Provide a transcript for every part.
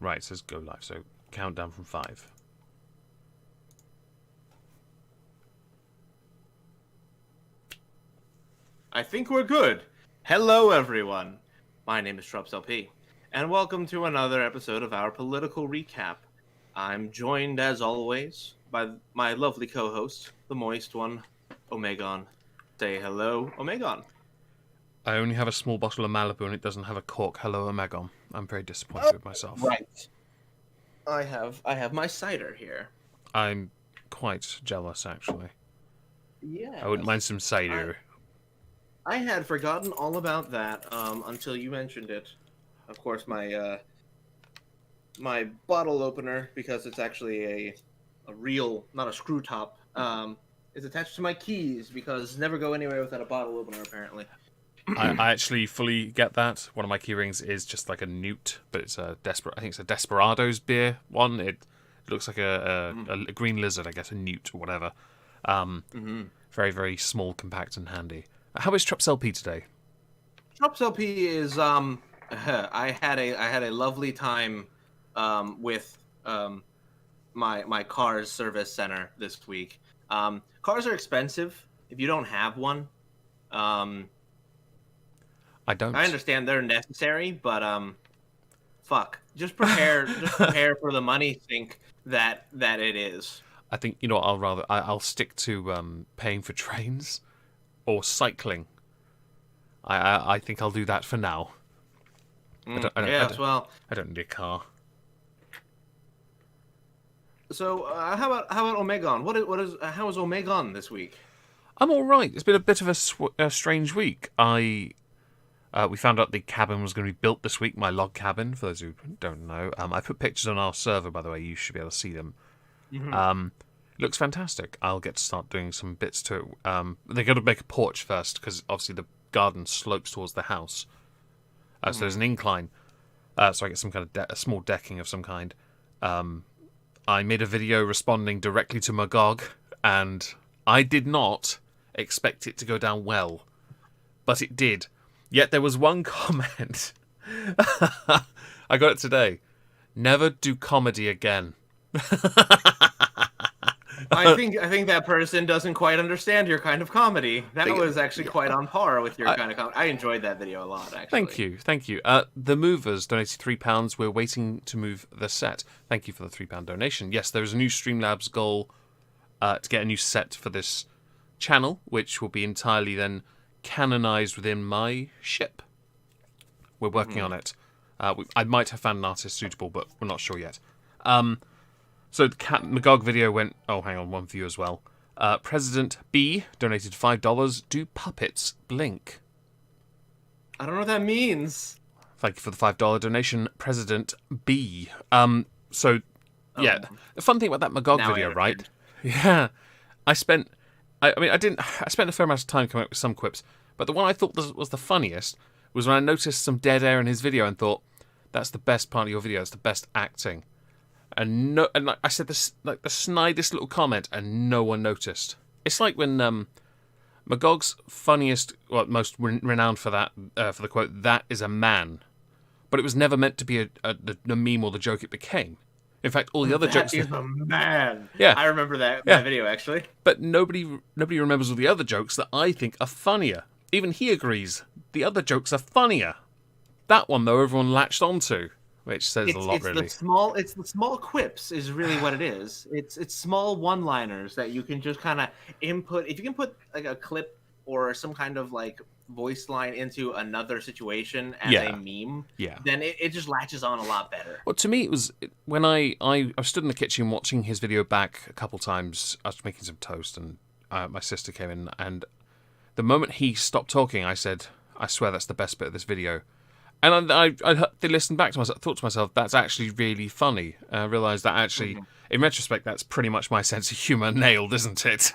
Right, it says go live. So countdown from 5. I think we're good. Hello, everyone. My name is Trups LP, and welcome to another episode of our political recap. I'm joined, as always, by my lovely co-host, the moist one, Omegon. Say hello, Omegon. I only have a small bottle of Malibu and it doesn't have a cork. Hello, Omegon. I'm very disappointed with myself. Right. I have my cider here. I'm quite jealous, actually. Yeah. I wouldn't mind some cider. I had forgotten all about that until you mentioned it. Of course, my my bottle opener, because it's actually a real, not a screw top, is attached to my keys because never go anywhere without a bottle opener, apparently. I actually fully get that. One of my key rings is just like a newt, but it's a I think it's a Desperado's beer one. It looks like a green lizard, I guess, a newt or whatever. Very, very small, compact, and handy. How is Trups LP today? Trups LP is I had a lovely time with my car's service center this week. Cars are expensive if you don't have one. I don't. I understand they're necessary, but fuck. Just prepare for the money sink that it is. I think, you know what, I'll stick to paying for trains or cycling. I think I'll do that for now. I don't need a car. So how about Omegon? How is Omegon this week? I'm all right. It's been a bit of a strange week. We found out the cabin was going to be built this week, my log cabin, for those who don't know. I put pictures on our server, by the way. You should be able to see them. Mm-hmm. It looks fantastic. I'll get to start doing some bits to it. They're going to make a porch first, because obviously the garden slopes towards the house. So there's an incline. So I get some kind of a small decking of some kind. I made a video responding directly to Magog, and I did not expect it to go down well. But it did. Yet there was one comment. I got it today. Never do comedy again. I think that person doesn't quite understand your kind of comedy. That was actually quite on par with your kind of comedy. I enjoyed that video a lot, actually. Thank you. The Movers donated £3. We're waiting to move the set. Thank you for the £3 donation. Yes, there is a new Streamlabs goal to get a new set for this channel, which will be entirely then canonized within my ship. We're working on it. I might have found an artist suitable, but we're not sure yet. So the Magog video went... Oh, hang on, one view as well. President B donated $5. Do puppets blink? I don't know what that means. Thank you for the $5 donation, President B. The fun thing about that Magog video, right? Yeah. I spent a fair amount of time coming up with some quips, but the one I thought was the funniest was when I noticed some dead air in his video and thought, that's the best part of your video, it's the best acting. And I said this, like the snidest little comment, and no one noticed. It's like when Magog's funniest, most renowned for that, for the quote, "That is a man," but it was never meant to be the meme or the joke it became. In fact, all the other jokes... That is a man. Yeah. I remember that video, actually. But nobody remembers all the other jokes that I think are funnier. Even he agrees. The other jokes are funnier. That one, though, everyone latched onto, which says a lot, really. It's the small quips is really what it is. It's small one-liners that you can just kind of input. If you can put like a clip or some kind of like voice line into another situation as a meme, then it just latches on a lot better. Well, to me, it was when I stood in the kitchen watching his video back a couple times. I was making some toast, and my sister came in, and the moment he stopped talking, I said, "I swear that's the best bit of this video." And I listened back to myself, thought to myself, that's actually really funny. And I realised that actually, in retrospect, that's pretty much my sense of humour nailed, isn't it?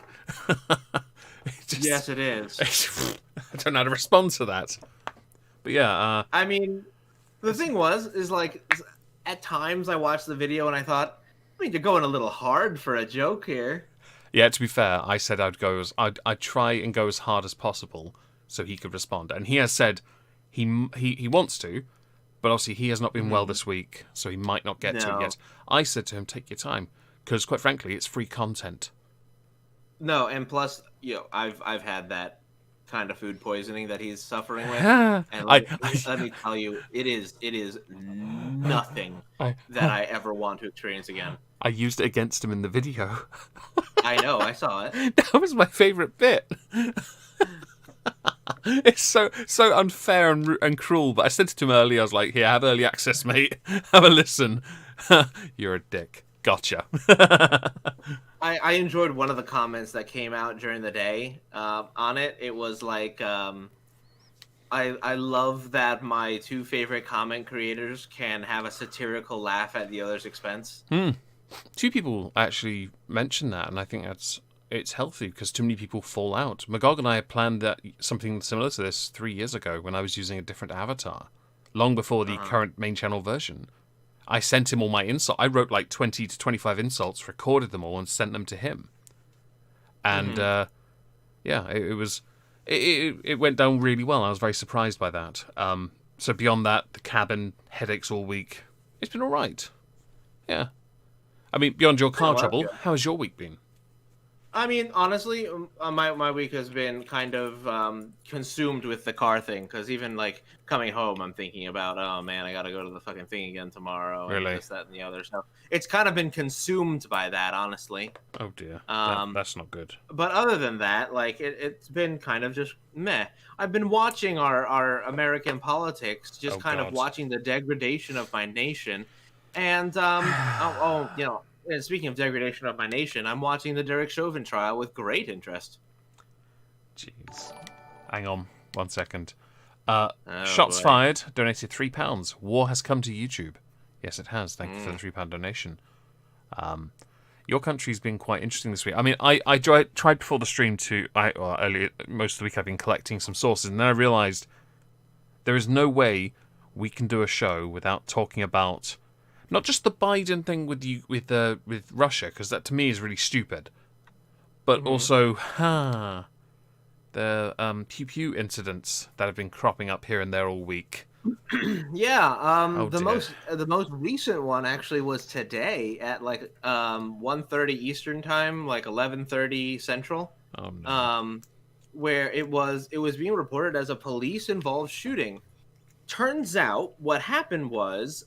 Yes, it is. I don't know how to respond to that. But yeah. I mean, the thing is like, at times I watched the video and I thought, you're going a little hard for a joke here. Yeah, to be fair, I said I'd try and go as hard as possible so he could respond. And he has said he wants to, But obviously, he has not been well this week, so he might not get to it No. yet. I said to him, take your time, because quite frankly, it's free content. No, and plus, I've had that kind of food poisoning that he's suffering with, and I, let me tell you, it is nothing I, that I ever want to experience again. I used it against him in the video. I know, I saw it. That was my favourite bit. It's so unfair and cruel. But I said to him earlier, I was like, "Here, have early access, mate. Have a listen." You're a dick. Gotcha. I enjoyed one of the comments that came out during the day on it. It was like, I love that my two favorite comment creators can have a satirical laugh at the other's expense. Two people actually mentioned that, and I think it's healthy because too many people fall out. Magog and I had planned that something similar to this 3 years ago when I was using a different avatar, long before the current main channel version. I sent him all my insults. I wrote like 20 to 25 insults, recorded them all, and sent them to him. And yeah, it went down really well. I was very surprised by that. So beyond that, the cabin, headaches all week. It's been all right. Yeah. I mean, beyond your car trouble, how has your week been? I mean, honestly, my week has been kind of consumed with the car thing. Because even like coming home, I'm thinking about, oh man, I gotta go to the fucking thing again tomorrow. Really? And this, that, and the other. So it's kind of been consumed by that, honestly. Oh dear, that's not good. But other than that, like it's been kind of just meh. I've been watching our American politics, just kind of watching the degradation of my nation, and and speaking of degradation of my nation, I'm watching the Derek Chauvin trial with great interest. Jeez. Hang on 1 second. Oh, Shots boy. fired, donated £3. War has come to YouTube. Yes, it has. Thank you for the £3 donation. Your country's been quite interesting this week. I mean, I tried before the stream earlier, most of the week I've been collecting some sources, and then I realised there is no way we can do a show without talking about not just the Biden thing with Russia, because that to me is really stupid, but also the pew pew incidents that have been cropping up here and there all week. Yeah, dear. the most recent one actually was today at like 1:30 Eastern time, like 11:30 Central. Oh no. Where it was being reported as a police involved shooting. Turns out what happened was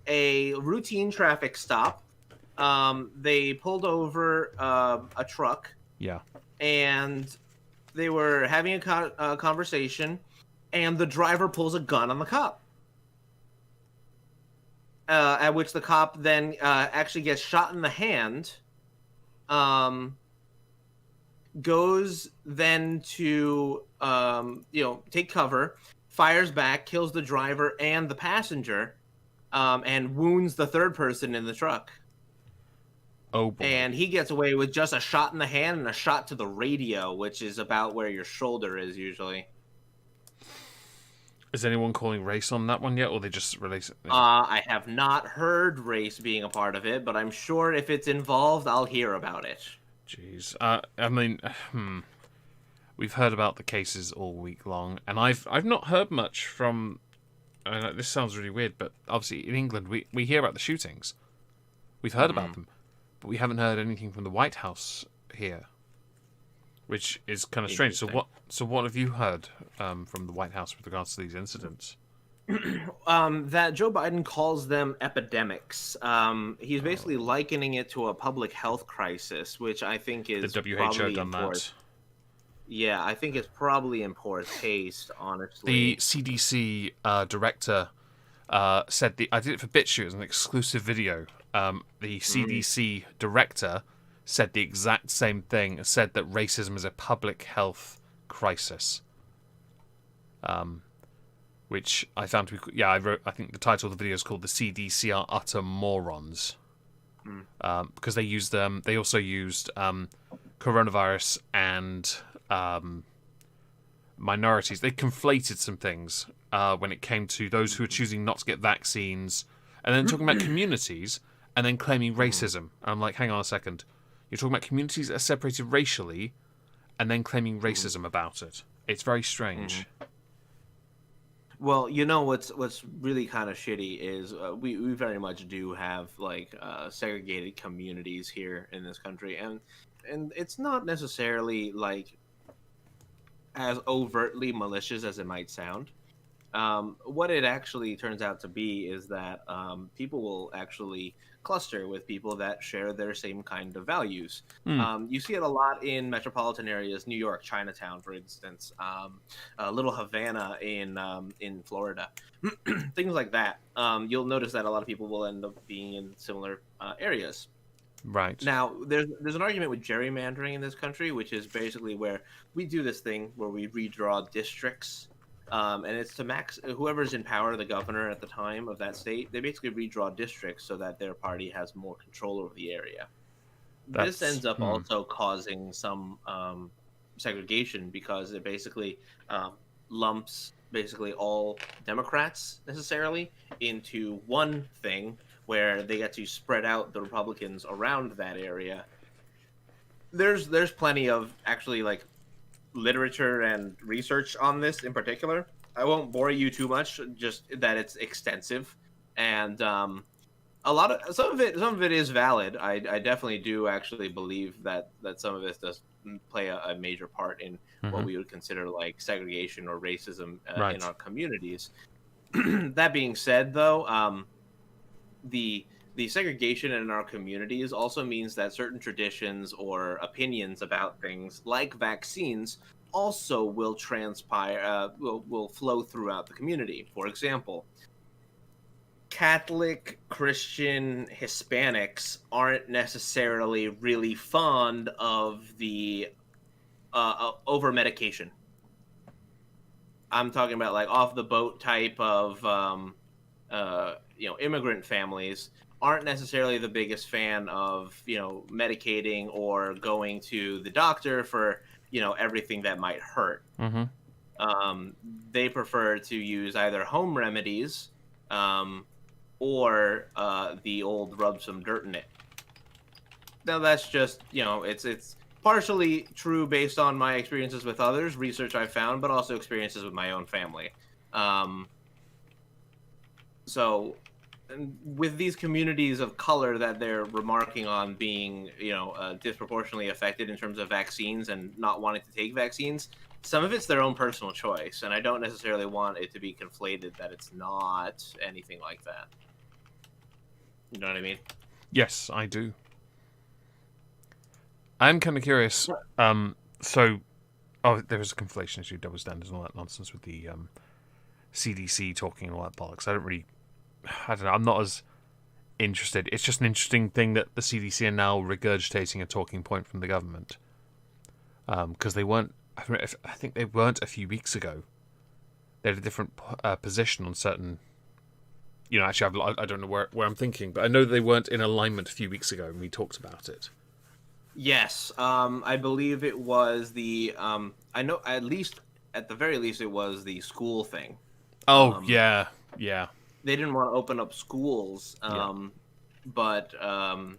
a routine traffic stop. They pulled over a truck. Yeah. And they were having a conversation, and the driver pulls a gun on the cop. At which the cop then actually gets shot in the hand. Goes then to take cover, fires back, kills the driver and the passenger, and wounds the third person in the truck. Oh boy. And he gets away with just a shot in the hand and a shot to the radio, which is about where your shoulder is usually. Is anyone calling race on that one yet, or they just release it? I have not heard race being a part of it, but I'm sure if it's involved, I'll hear about it. Jeez. I mean, we've heard about the cases all week long, and I've not heard much from. This sounds really weird, but obviously in England we hear about the shootings. We've heard about them, but we haven't heard anything from the White House here, which is kind of strange. So what have you heard from the White House with regards to these incidents? That Joe Biden calls them epidemics. He's basically likening it to a public health crisis, which I think is the WHO probably done that. Yeah, I think it's probably in poor taste, honestly. The CDC director said I did it for BitChute as an exclusive video. The CDC director said the exact same thing. Said that racism is a public health crisis. Which I found to be I think the title of the video is called "The CDC Are Utter Morons," because they also used coronavirus and minorities. They conflated some things when it came to those who are choosing not to get vaccines, and then talking about communities, and then claiming racism. I'm like, hang on a second. You're talking about communities that are separated racially, and then claiming racism about it. It's very strange. Well, you know what's really kind of shitty is we very much do have like segregated communities here in this country, and it's not necessarily like as overtly malicious as it might sound. What it actually turns out to be is that people will actually cluster with people that share their same kind of values. Hmm. You see it a lot in metropolitan areas, New York, Chinatown, for instance, Little Havana in Florida, things like that. You'll notice that a lot of people will end up being in similar areas. Right. Now, there's an argument with gerrymandering in this country, which is basically where we do this thing where we redraw districts, and it's to max whoever's in power, the governor at the time of that state. They basically redraw districts so that their party has more control over the area. This That's ends up also causing some segregation because it basically lumps basically all Democrats necessarily into one thing where they get to spread out the Republicans around that area. There's plenty of actually like literature and research on this in particular. I won't bore you too much, just that it's extensive, and a lot of some of it is valid. I definitely do actually believe that some of this does play a major part in what mm-hmm. we would consider like segregation or racism in Right. our communities. That being said, though, the the segregation in our communities also means that certain traditions or opinions about things like vaccines also will transpire will flow throughout the community. For example, Catholic, Christian, Hispanics aren't necessarily really fond of the over medication. I'm talking about like off the boat type of immigrant families aren't necessarily the biggest fan of medicating or going to the doctor for everything that might hurt. Mm-hmm. Um, they prefer to use either home remedies um, or the old rub some dirt in it. Now that's just it's partially true based on my experiences with others, research I found, but also experiences with my own family. Um, so with these communities of color that they're remarking on being disproportionately affected in terms of vaccines and not wanting to take vaccines, some of it's their own personal choice, and I don't necessarily want it to be conflated that it's not anything like that. You know what I mean? Yes, I do. I'm kind of curious. So, there was a conflation issue, double standards, and all that nonsense with the CDC talking and all that bollocks. I don't know. I'm not as interested. It's just an interesting thing that the CDC are now regurgitating a talking point from the government. Because they weren't. I think they weren't a few weeks ago. They had a different position on certain. Actually, I don't know where I'm thinking, but I know they weren't in alignment a few weeks ago, and we talked about it. Yes, I believe it was the I know at the very least it was the school thing. Oh Um, yeah, yeah, they didn't want to open up schools, yeah. but the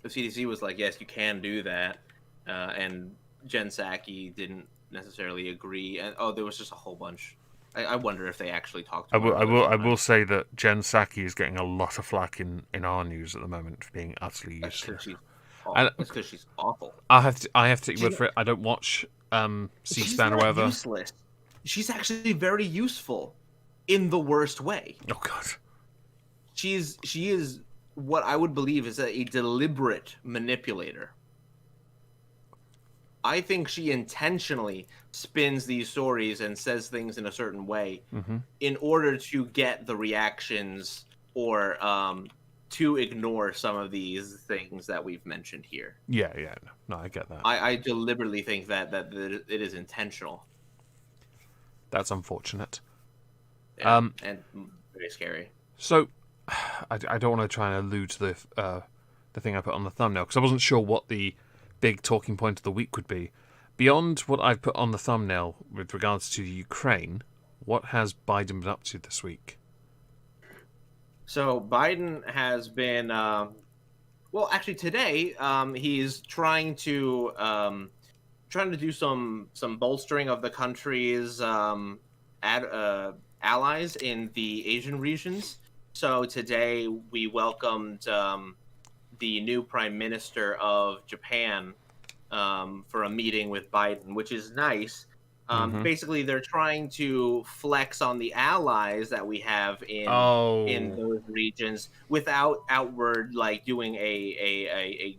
CDC was like, yes, you can do that, and Jen Psaki didn't necessarily agree, and there was just a whole bunch. I wonder if they actually talked I to one will, I another will, I will sometimes. say that Jen Psaki is getting a lot of flack in our news at the moment for being utterly That's because useless. she's And that's because she's awful. I have to take your She's word for it. I don't watch she's C-SPAN or not whatever. useless. She's actually very useful in the worst way. Oh God. She is what I would believe is a deliberate manipulator. I think she intentionally spins these stories and says things in a certain way Mm-hmm. in order to get the reactions or to ignore some of these things that we've mentioned here. Yeah, yeah. No, I get that. I deliberately think that it is intentional. That's unfortunate. Yeah, and very scary. So, I don't want to try and allude to the thing I put on the thumbnail because I wasn't sure what the big talking point of the week would be. Beyond what I've put on the thumbnail with regards to Ukraine, what has Biden been up to this week? So Biden has been, well, actually today, he's trying to do some bolstering of the country's allies in the Asian regions. So today we welcomed the new Prime Minister of Japan for a meeting with Biden, which is nice. Mm-hmm. Basically, they're trying to flex on the allies that we have in Oh, those regions without outward like doing a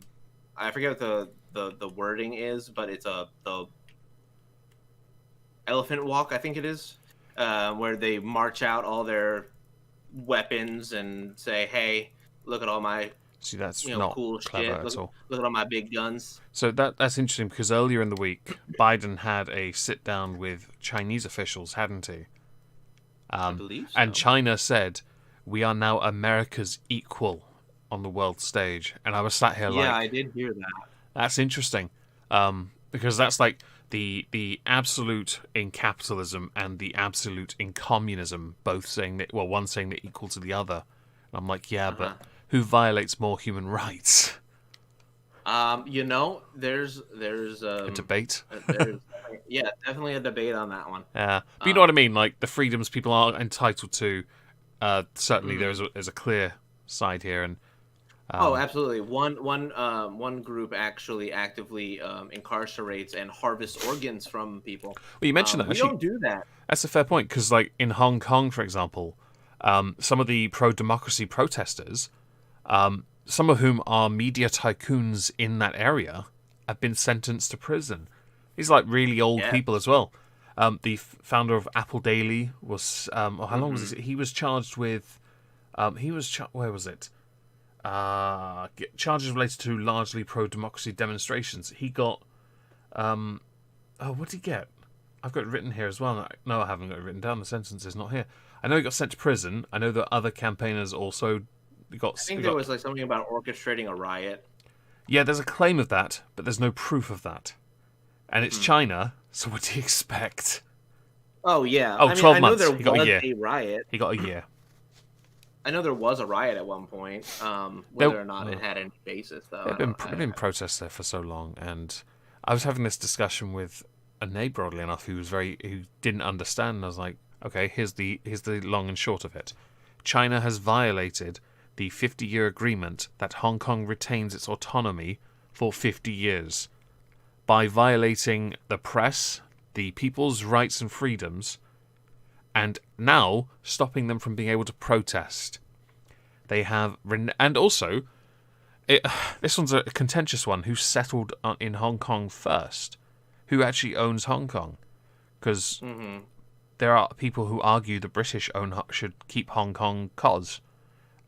I forget what the wording is, but it's a the elephant walk, I think it is, where they march out all their weapons and say, "Hey, look at all my see, that's not cool clever shit. at all. Look at all my big guns." So that's interesting because earlier in the week, Biden had a sit down with Chinese officials, hadn't he? I believe And so. China said, "We are now America's equal on the world stage." And I was sat here Yeah, like, I did hear that. that's interesting, because that's like the absolute in capitalism and the absolute in communism, both saying that. Well, one saying they're equal to the other. And I'm like, yeah, Uh but huh. who violates more human rights? A debate. there's yeah, definitely a debate on that one. Yeah, but you know what I Um, mean. Like the freedoms people are entitled to. Certainly, mhm. there's a clear side here, and Oh, um, absolutely. One group actually actively incarcerates and harvests organs from people. well, you mentioned that We actually. don't do that. That's a fair point because, like in Hong Kong, for example, some of the pro-democracy protesters, some of whom are media tycoons in that area, have been sentenced to prison. These are like really old people as Yes. well. The founder of Apple Daily was, oh, how long was Hmm. this? He was charged with, where was it? Charges related to largely pro-democracy demonstrations. He got, oh, what did he get? I've got it written here as well. No, I haven't got it written down. The sentence is not here. I know he got sent to prison. I know that other campaigners also I think there got. was like something about orchestrating a riot. Yeah, there's a claim of that, but there's no proof of that. And it's Hmm. China, so what do you expect? Oh yeah, Oh, I mean, 12 I know months. there He got a was year. a riot. He got a year. I know there was a riot at one point. There, Whether or not it had any basis, though, There've I don't. been protests there for so long, and I was having this discussion with a neighbour, oddly enough, who didn't understand. And I was like, okay, here's the long and short of it. China has violated the 50-year agreement that Hong Kong retains its autonomy for 50 years by violating the press, the people's rights and freedoms, and now stopping them from being able to protest. They have, and also it, this one's a contentious one. Who settled in Hong Kong first? Who actually owns Hong Kong? Because Hmm. there are people who argue the British should keep Hong Kong cause.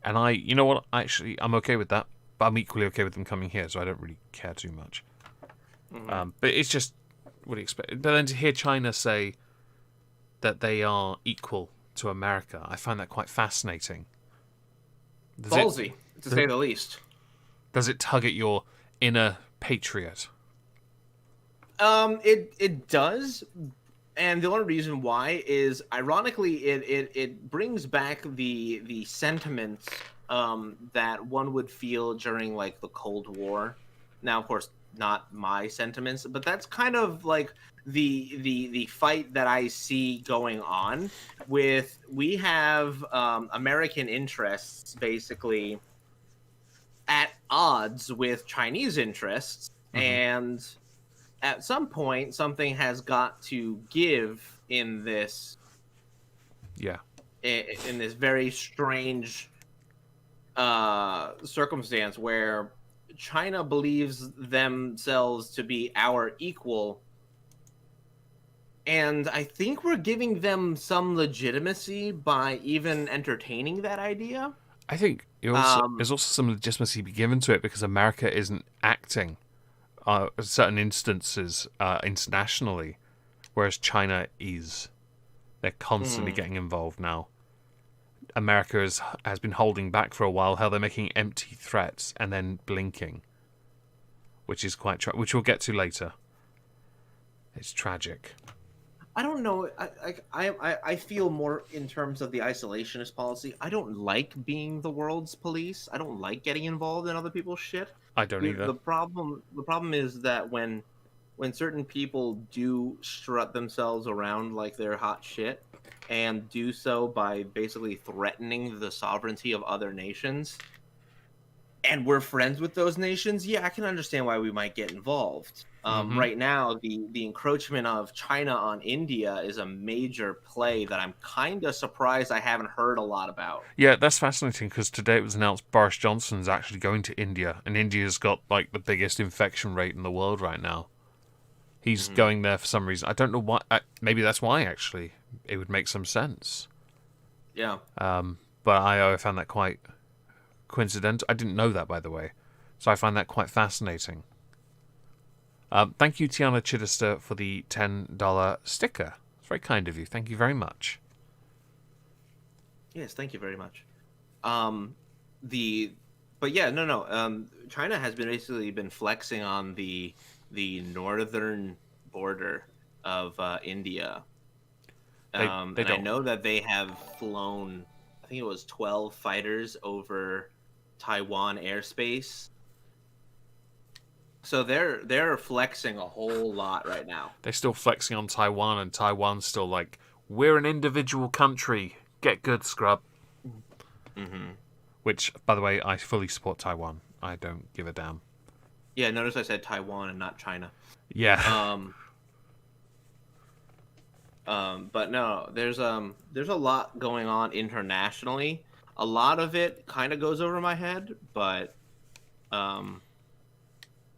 And you know what? Actually, I'm okay with that. But I'm equally okay with them coming here, so I don't really care too much. Hmm. But it's just, what do you expect? But then to hear China say that they are equal to America, I find that quite fascinating. Does it Ballsy, to say the least. does it tug at your inner patriot? It does, and the only reason why is ironically it brings back the sentiments that one would feel during like the Cold War. Now, of course, not my sentiments, but that's kind of like the fight that I see going on with we have American interests basically at odds with Chinese interests, Hmm. and at some point something has got to give Yeah. in this very strange circumstance where China believes themselves to be our equal, and I think we're giving them some legitimacy by even entertaining that idea. I think um there's also some legitimacy to be given to it because America isn't acting at certain instances internationally, whereas China is. They're constantly mhm. getting involved now. America has been holding back for a while. How they're making empty threats and then blinking, which is which we'll get to later. It's tragic. I don't know. I feel more in terms of the isolationist policy. I don't like being the world's police. I don't like getting involved in other people's shit. I don't either. The problem is that when certain people do strut themselves around like they're hot shit, and do so by basically threatening the sovereignty of other nations, and we're friends with those nations, yeah, I can understand why we might get involved. Mm-hmm. Right now, the encroachment of China on India is a major play that I'm kind of surprised I haven't heard a lot about. Yeah, that's fascinating because today it was announced Boris Johnson's actually going to India, and India's got like the biggest infection rate in the world right now. He's Hmm. going there for some reason. I don't know why. Maybe that's why actually. It would make some sense. Yeah. But I found that quite coincidental. I didn't know that, by the way, so I find that quite fascinating. Thank you, Tiana Chidester, for the $10 sticker. It's very kind of you. Thank you very much. Yes, thank you very much. Um, the but yeah, no. China has been basically been flexing on the northern border of India. They And I don't. know that they have flown, I think it was 12 fighters over Taiwan airspace. So they're flexing a whole lot right now. They're still flexing on Taiwan, and Taiwan's still like, we're an individual country. Get good, scrub. Hmm. Which, by the way, I fully support Taiwan. I don't give a damn. Yeah, notice I said Taiwan and not China. Yeah. Um, but no, there's a lot going on internationally. A lot of it kind of goes over my head, but um,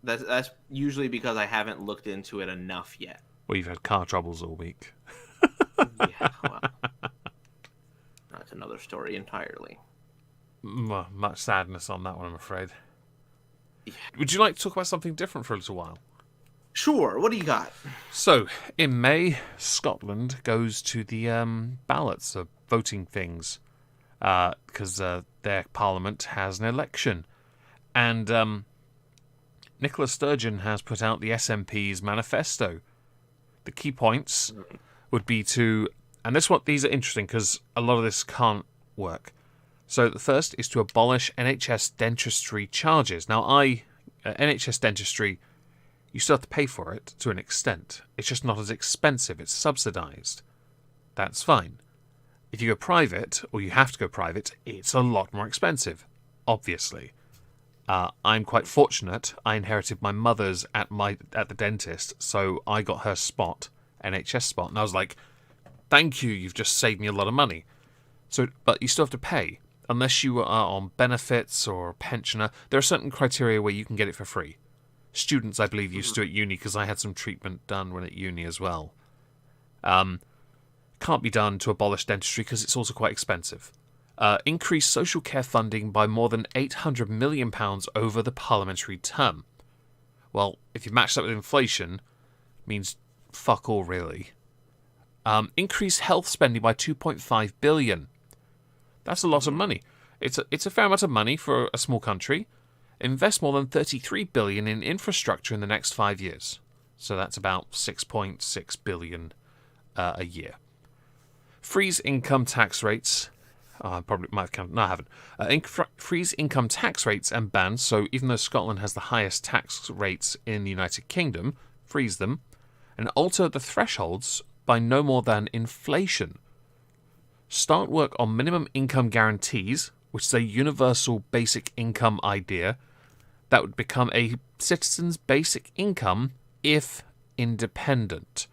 that's usually because I haven't looked into it enough yet. Well, you've had car troubles all week. Yeah, well, that's another story entirely. Well, much sadness on that one, I'm afraid. Yeah. Would you like to talk about something different for a little while? Sure, what do you got? So, in May, Scotland goes to the ballots, the voting things, because their parliament has an election. And Nicola Sturgeon has put out the SNP's manifesto. The key points would be to, and these are interesting because a lot of this can't work. So the first is to abolish NHS dentistry charges. Now, NHS dentistry, you still have to pay for it to an extent. It's just not as expensive. It's subsidised. That's fine. If you go private, or you have to go private, it's a lot more expensive, obviously. I'm quite fortunate. I inherited my mother's at the dentist, so I got her spot, NHS spot, and I was like, "Thank you, you've just saved me a lot of money." So, but you still have to pay unless you are on benefits or a pensioner. There are certain criteria where you can get it for free. Students, I believe, used to at uni because I had some treatment done when at uni as well. Can't be done to abolish dentistry because it's also quite expensive. Increase social care funding by more than £800 million over the parliamentary term. Well, if you match that with inflation, it means fuck all, really. Increase health spending by £2.5 billion. That's a lot of money. It's a fair amount of money for a small country. Invest more than £33 billion in infrastructure in the next 5 years. So that's about £6.6 billion a year. Freeze income tax rates. I probably might have counted. No, I haven't. Freeze income tax rates and bans. So even though Scotland has the highest tax rates in the United Kingdom, freeze them. And alter the thresholds by no more than inflation. Start work on minimum income guarantees, which is a universal basic income idea that would become a citizen's basic income if independent.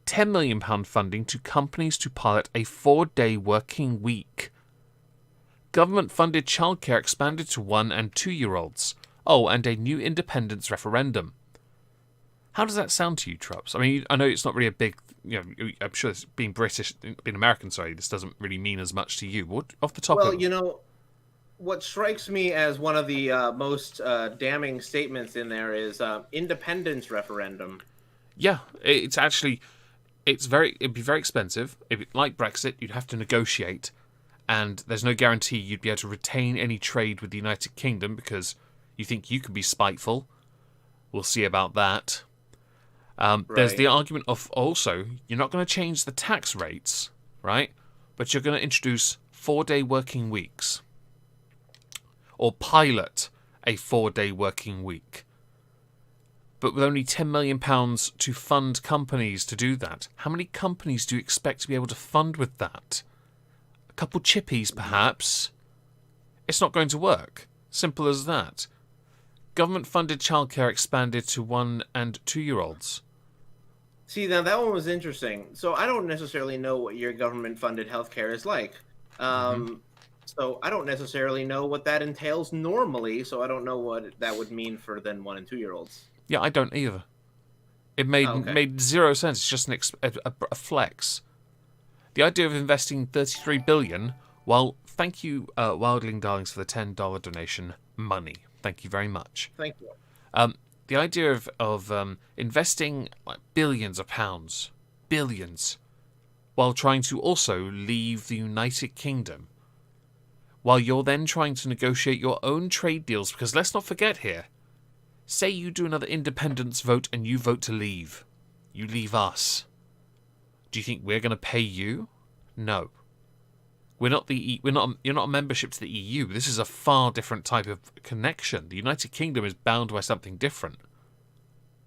£10 million funding to companies to pilot a 4-day working week. Government-funded childcare expanded to 1- and 2-year-olds. Oh, and a new independence referendum. How does that sound to you, Trups? I mean, I know it's not really a big, I'm sure it's being American, this doesn't really mean as much to you. What, off the top Well, of it? What strikes me as one of the most damning statements in there is independence referendum. Yeah, it'd be very expensive. Like Brexit, you'd have to negotiate, and there's no guarantee you'd be able to retain any trade with the United Kingdom because you think you could be spiteful. We'll see about that. There's the argument of also, you're not going to change the tax rates, right? But you're going to introduce 4-day working weeks. Or pilot a 4-day working week. but with only £10 million to fund companies to do that. How many companies do you expect to be able to fund with that? A couple chippies, perhaps? It's not going to work. Simple as that. Government-funded childcare expanded to 1- and 2-year-olds. See, now that one was interesting. So I don't necessarily know what your government-funded healthcare is like. So I don't necessarily know what that entails normally. So I don't know what that would mean for then 1- and 2-year-olds. Yeah, I don't either. It made zero sense. It's just a flex. The idea of investing $33 billion. Well, thank you, Wildling Darlings, for the $10 donation. Money. Thank you very much. Thank you. The idea of investing like billions of pounds, billions, while trying to also leave the United Kingdom, while you're then trying to negotiate your own trade deals, because let's not forget here, say you do another independence vote and you vote to leave. You leave us. Do you think we're going to pay you? No. You're not a membership to the EU. This is a far different type of connection. The United Kingdom is bound by something different.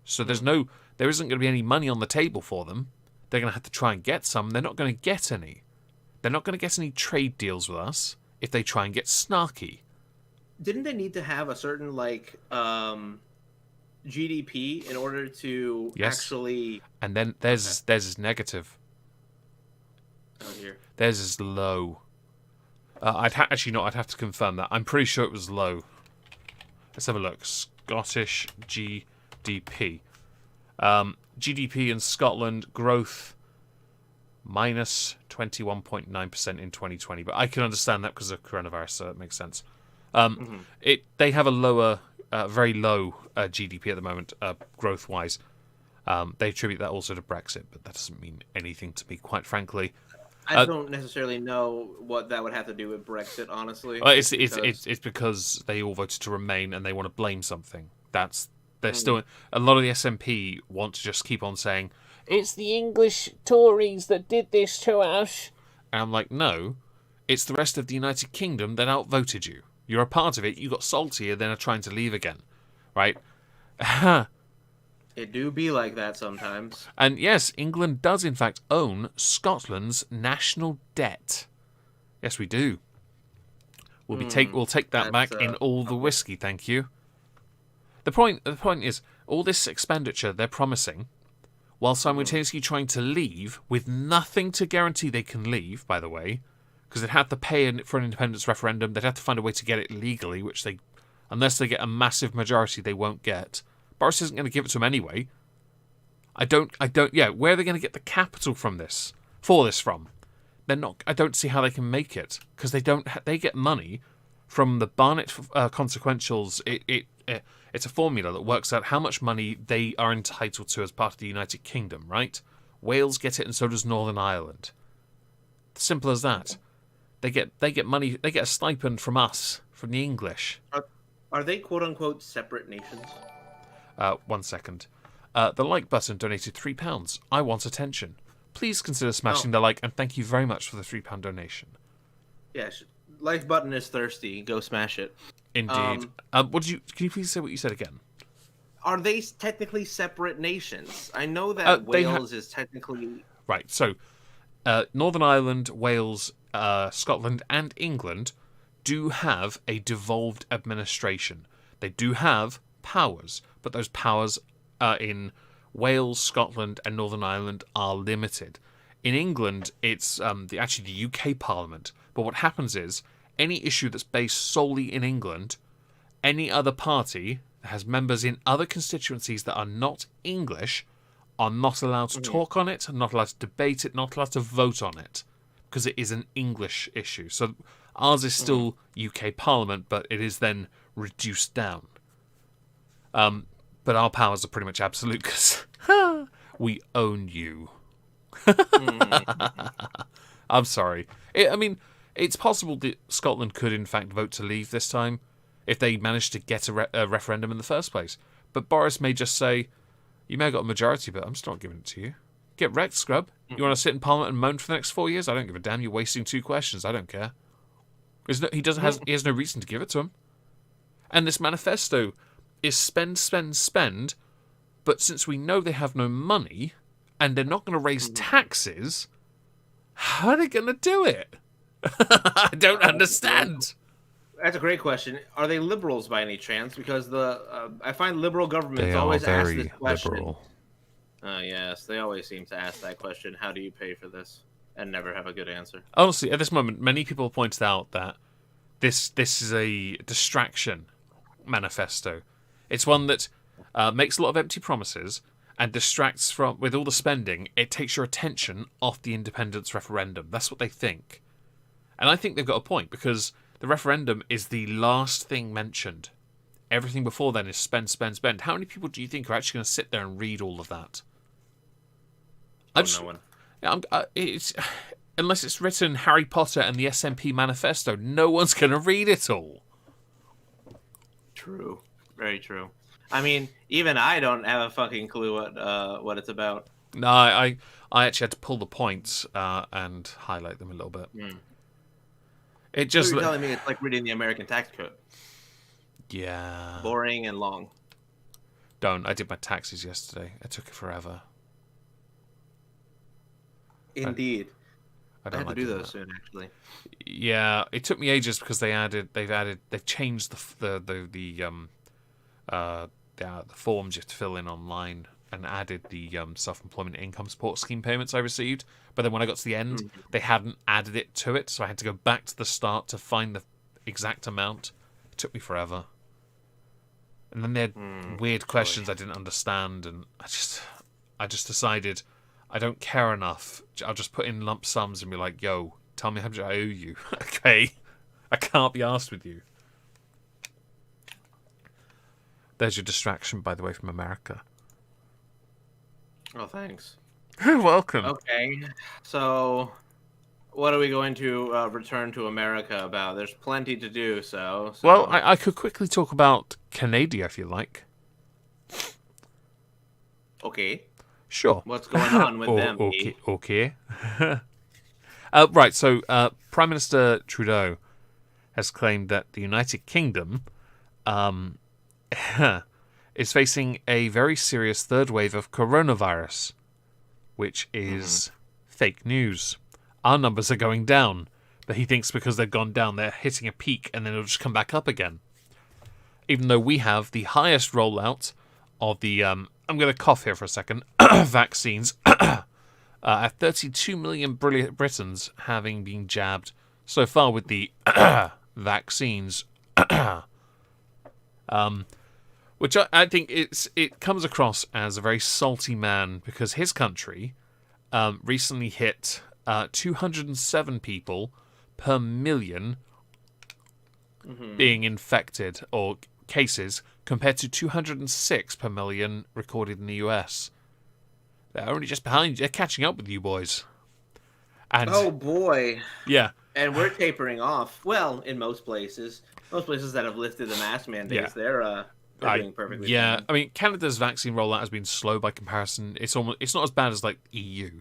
So there isn't going to be any money on the table for them. They're going to have to try and get some. They're not going to get any. They're not going to get any trade deals with us if they try and get snarky. Didn't they need to have a certain GDP in order to actually? And then theirs is negative. Oh, here. Theirs is low. I'd have to confirm that. I'm pretty sure it was low. Let's have a look. Scottish GDP. GDP in Scotland growth minus 21.9% in 2020. But I can understand that because of coronavirus, so it makes sense. They have a lower, very low GDP at the moment, growth-wise. They attribute that also to Brexit, but that doesn't mean anything to me, quite frankly. I don't necessarily know what that would have to do with Brexit, honestly. It's because they all voted to remain and they want to blame something. They're still a lot of the SNP want to just keep on saying it's the English Tories that did this to us. And I'm like, no, it's the rest of the United Kingdom that outvoted you. You're a part of it. You got salty and then are trying to leave again, right? It do be like that sometimes. And yes, England does in fact own Scotland's national debt. Yes, we do. We'll take that back in all the whiskey, thank you. The point is, all this expenditure they're promising, while simultaneously trying to leave with nothing to guarantee they can leave, by the way, because they'd have to pay for an independence referendum, they'd have to find a way to get it legally, which unless they get a massive majority, they won't get. Boris isn't going to give it to them anyway. Where are they going to get the capital from this? They're not. I don't see how they can make it because they get money from the Barnett consequentials. It's a formula that works out how much money they are entitled to as part of the United Kingdom, right? Wales get it, and so does Northern Ireland. Simple as that. They get money. They get a stipend from us, from the English. Are they quote unquote separate nations? 1 second. The like button donated £3. I want attention. Please consider smashing the like, and thank you very much for the £3 donation. Yes, like button is thirsty. Go smash it. Indeed. Can you please say what you said again? Are they technically separate nations? I know that Wales is technically right. So, Northern Ireland, Wales, Scotland, and England do have a devolved administration. They do have powers, but those powers in Wales, Scotland, and Northern Ireland are limited. In England, it's actually the UK Parliament. But what happens is, any issue that's based solely in England, any other party that has members in other constituencies that are not English are not allowed to talk on it, not allowed to debate it, not allowed to vote on it, because it is an English issue. So ours is still UK Parliament, but it is then reduced down. But our powers are pretty much absolute because we own you. I'm sorry. It's possible that Scotland could, in fact, vote to leave this time if they managed to get a referendum in the first place. But Boris may just say, you may have got a majority, but I'm still not giving it to you. Get wrecked, scrub. You want to sit in Parliament and moan for the next 4 years? I don't give a damn. You're wasting 2 questions. I don't care. He has no reason to give it to him. And this manifesto is spend, spend, spend But since we know they have no money and they're not going to raise taxes, how are they going to do it? I don't understand. That's a great question. Are they liberals by any chance? Because I find liberal governments They are always ask this very question. liberal. Yes, they always seem to ask that question. How do you pay for this? And never have a good answer. Honestly, at this moment, many people pointed out that this is a distraction manifesto. It's one that makes a lot of empty promises and distracts from, with all the spending, it takes your attention off the independence referendum. That's what they think. And I think they've got a point, because the referendum is the last thing mentioned. Everything before then is spend, spend, spend. How many people do you think are actually going to sit there and read all of that? No one. It's, unless it's written Harry Potter and the SNP manifesto, no one's going to read it all. True. Very true. I mean, even I don't have a fucking clue what it's about. No, I actually had to pull the points and highlight them a little bit. It just So you're telling me it's like reading the American tax code. Yeah. Boring and long. Don't. I did my taxes yesterday. It took it forever. Indeed. I I don't have to like do doing those that. soon, actually. Yeah, it took me ages because they've changed the forms you have to fill in online and added the self-employment income support scheme payments I received. But then when I got to the end, they hadn't added it to it, so I had to go back to the start to find the exact amount. It took me forever. And then they had weird questions I didn't understand, and I just decided I don't care enough. I'll just put in lump sums and be like, yo, tell me how much I owe you. Okay? I can't be arsed with you. There's your distraction, by the way, from America. Oh, thanks. You're welcome. Okay, so what are we going to return to America about? There's plenty to do, so... Well, I could quickly talk about Canada, if you like. Okay. Sure. What's going on with them? Okay. Right, so Prime Minister Trudeau has claimed that the United Kingdom is facing a very serious third wave of coronavirus, which is fake news. Our numbers are going down, but he thinks because they've gone down, they're hitting a peak and then it'll just come back up again. Even though we have the highest rollout of the, I'm going to cough here for a second, vaccines, at 32 million Britons having been jabbed so far with the vaccines. Which I think it comes across as a very salty man, because his country recently hit 207 people per million being infected or cases, compared to 206 per million recorded in the US. They're only just behind. They're catching up with you boys. And oh boy. Yeah. And we're tapering off. Well, in most places that have lifted the mask mandates, they're doing perfectly fine. I mean, Canada's vaccine rollout has been slow by comparison. It's not as bad as like EU,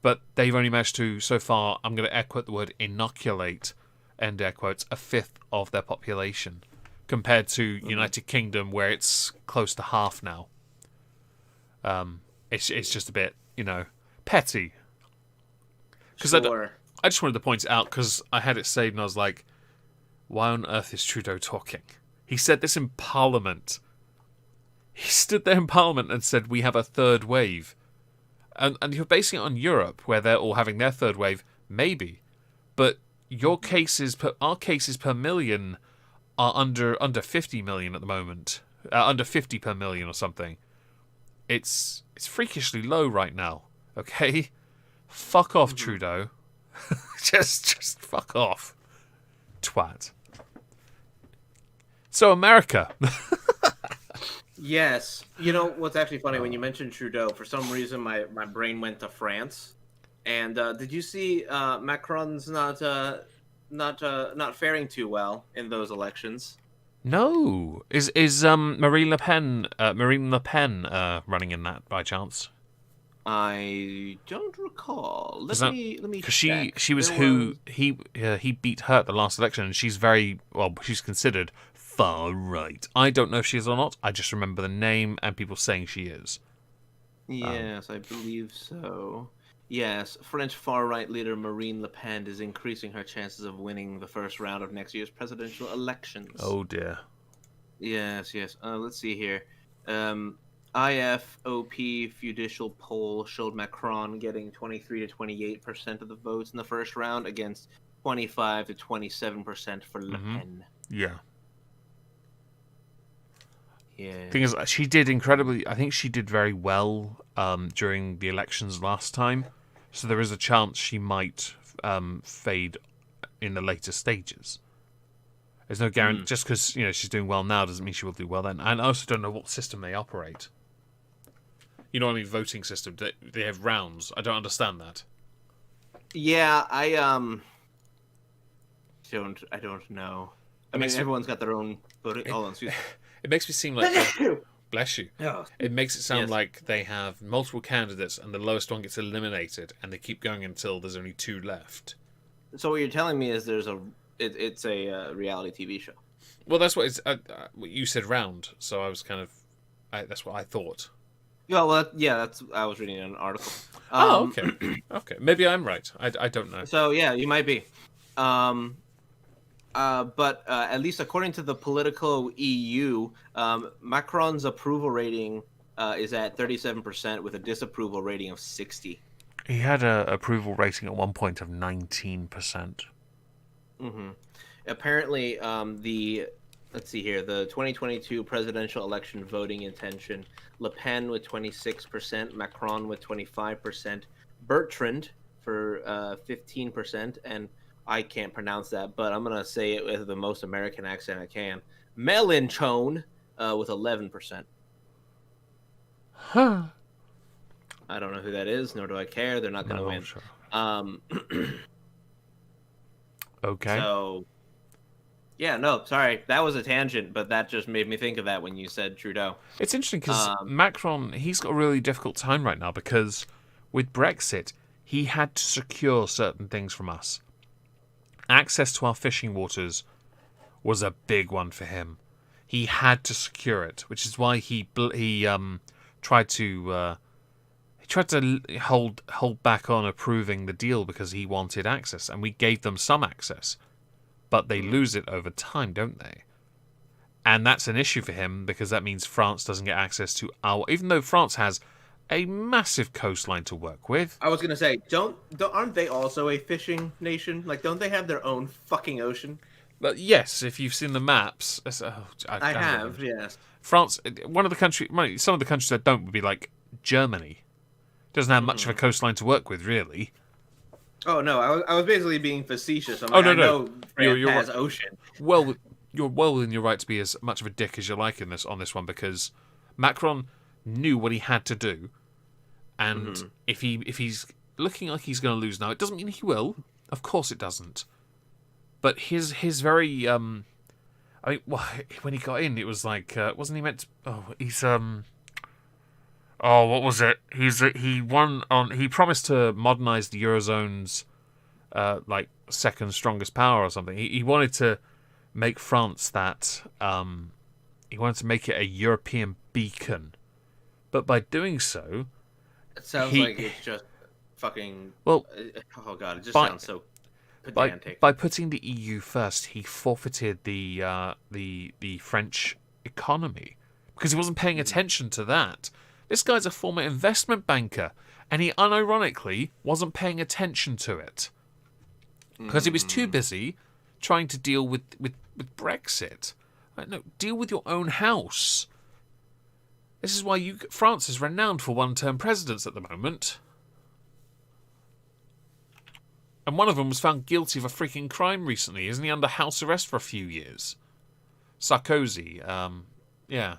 but they've only managed to, so far, I'm going to air quote the word inoculate, end air quotes, a fifth of their population, compared to United Kingdom, where it's close to half now. It's just a bit, petty. Because Sure. I just wanted to point it out because I had it saved and I was like, why on earth is Trudeau talking? He said this in Parliament. He stood there in Parliament and said, we have a third wave. And you're basing it on Europe, where they're all having their third wave, maybe. But our cases per million are under 50 million at the moment. Under 50 per million or something. It's freakishly low right now. Okay? Fuck off, Trudeau. just fuck off. Twat. So, America. Yes. You know what's actually funny, when you mentioned Trudeau, for some reason my brain went to France. And did you see Macron's not faring too well in those elections? No. Is Marine Le Pen running in that by chance? I don't recall. Let me Because check. she was who he beat her at the last election, and she's considered far right. I don't know if she is or not. I just remember the name and people saying she is. Yes, I believe so. Yes, French far-right leader Marine Le Pen is increasing her chances of winning the first round of next year's presidential elections. Oh dear. Yes, yes. Let's see here. IFOP judicial poll showed Macron getting 23 to 28% of the votes in the first round against 25 to 27% for Le Pen. Yeah. Yeah. Thing is, she did incredibly. I think she did very well during the elections last time, so there is a chance she might fade in the later stages. There's no guarantee. Just because she's doing well now doesn't mean she will do well then. And I also don't know what system they operate. You know what I mean? Voting system. They have rounds. I don't understand that. Yeah, I don't know. I mean, everyone's got their own voting. Hold on, excuse me. It makes me seem like bless you. Oh. It makes it sound like they have multiple candidates and the lowest one gets eliminated, and they keep going until there's only 2 left. So what you're telling me is it's a reality TV show. Well, that's what it's. You said round, so I was kind of. That's what I thought. Yeah, well, I was reading an article. Okay. Okay, maybe I'm right. I don't know. So yeah, you might be. But at least according to the Politico EU, Macron's approval rating is at 37% with a disapproval rating of 60. He had a approval rating at one point of 19%. Mm-hmm. Apparently, let's see here, the 2022 presidential election voting intention: Le Pen with 26%, Macron with 25%, Bertrand for 15%, and I can't pronounce that, but I'm going to say it with the most American accent I can. Mélenchon with 11%. Huh. I don't know who that is, nor do I care. They're not going to win. Sure. Okay. So, yeah, no, sorry. That was a tangent, but that just made me think of that when you said Trudeau. It's interesting because Macron, he's got a really difficult time right now because with Brexit, he had to secure certain things from us. Access to our fishing waters was a big one for him. He had to secure it, which is why he tried to hold back on approving the deal because he wanted access, and we gave them some access, but they lose it over time, don't they? And that's an issue for him because that means France doesn't get access to our. Even though France has a massive coastline to work with. I was gonna say, aren't they also a fishing nation? Like, don't they have their own fucking ocean? But yes, if you've seen the maps, I have. Yes. France, some of the countries that don't would be like Germany. Doesn't have much of a coastline to work with, really. Oh no, I was basically being facetious. No. I know France has right. ocean. Well, you're well within your right to be as much of a dick as you like on this one because Macron knew what he had to do, and if he's looking like he's going to lose now, it doesn't mean he will. Of course, it doesn't. But his very I mean, when he got in, it was like wasn't he meant to? What was it? He promised to modernize the Eurozone's like second strongest power or something. He wanted to make France that he wanted to make it a European beacon. But by doing so, it sounds like it's just fucking. Well, oh god, it just sounds so pedantic. By putting the EU first, he forfeited the French economy because he wasn't paying attention to that. This guy's a former investment banker, and he unironically wasn't paying attention to it because he was too busy trying to deal with Brexit. No, deal with your own house. This is why France is renowned for one-term presidents at the moment. And one of them was found guilty of a freaking crime recently. Isn't he under house arrest for a few years? Sarkozy. Yeah.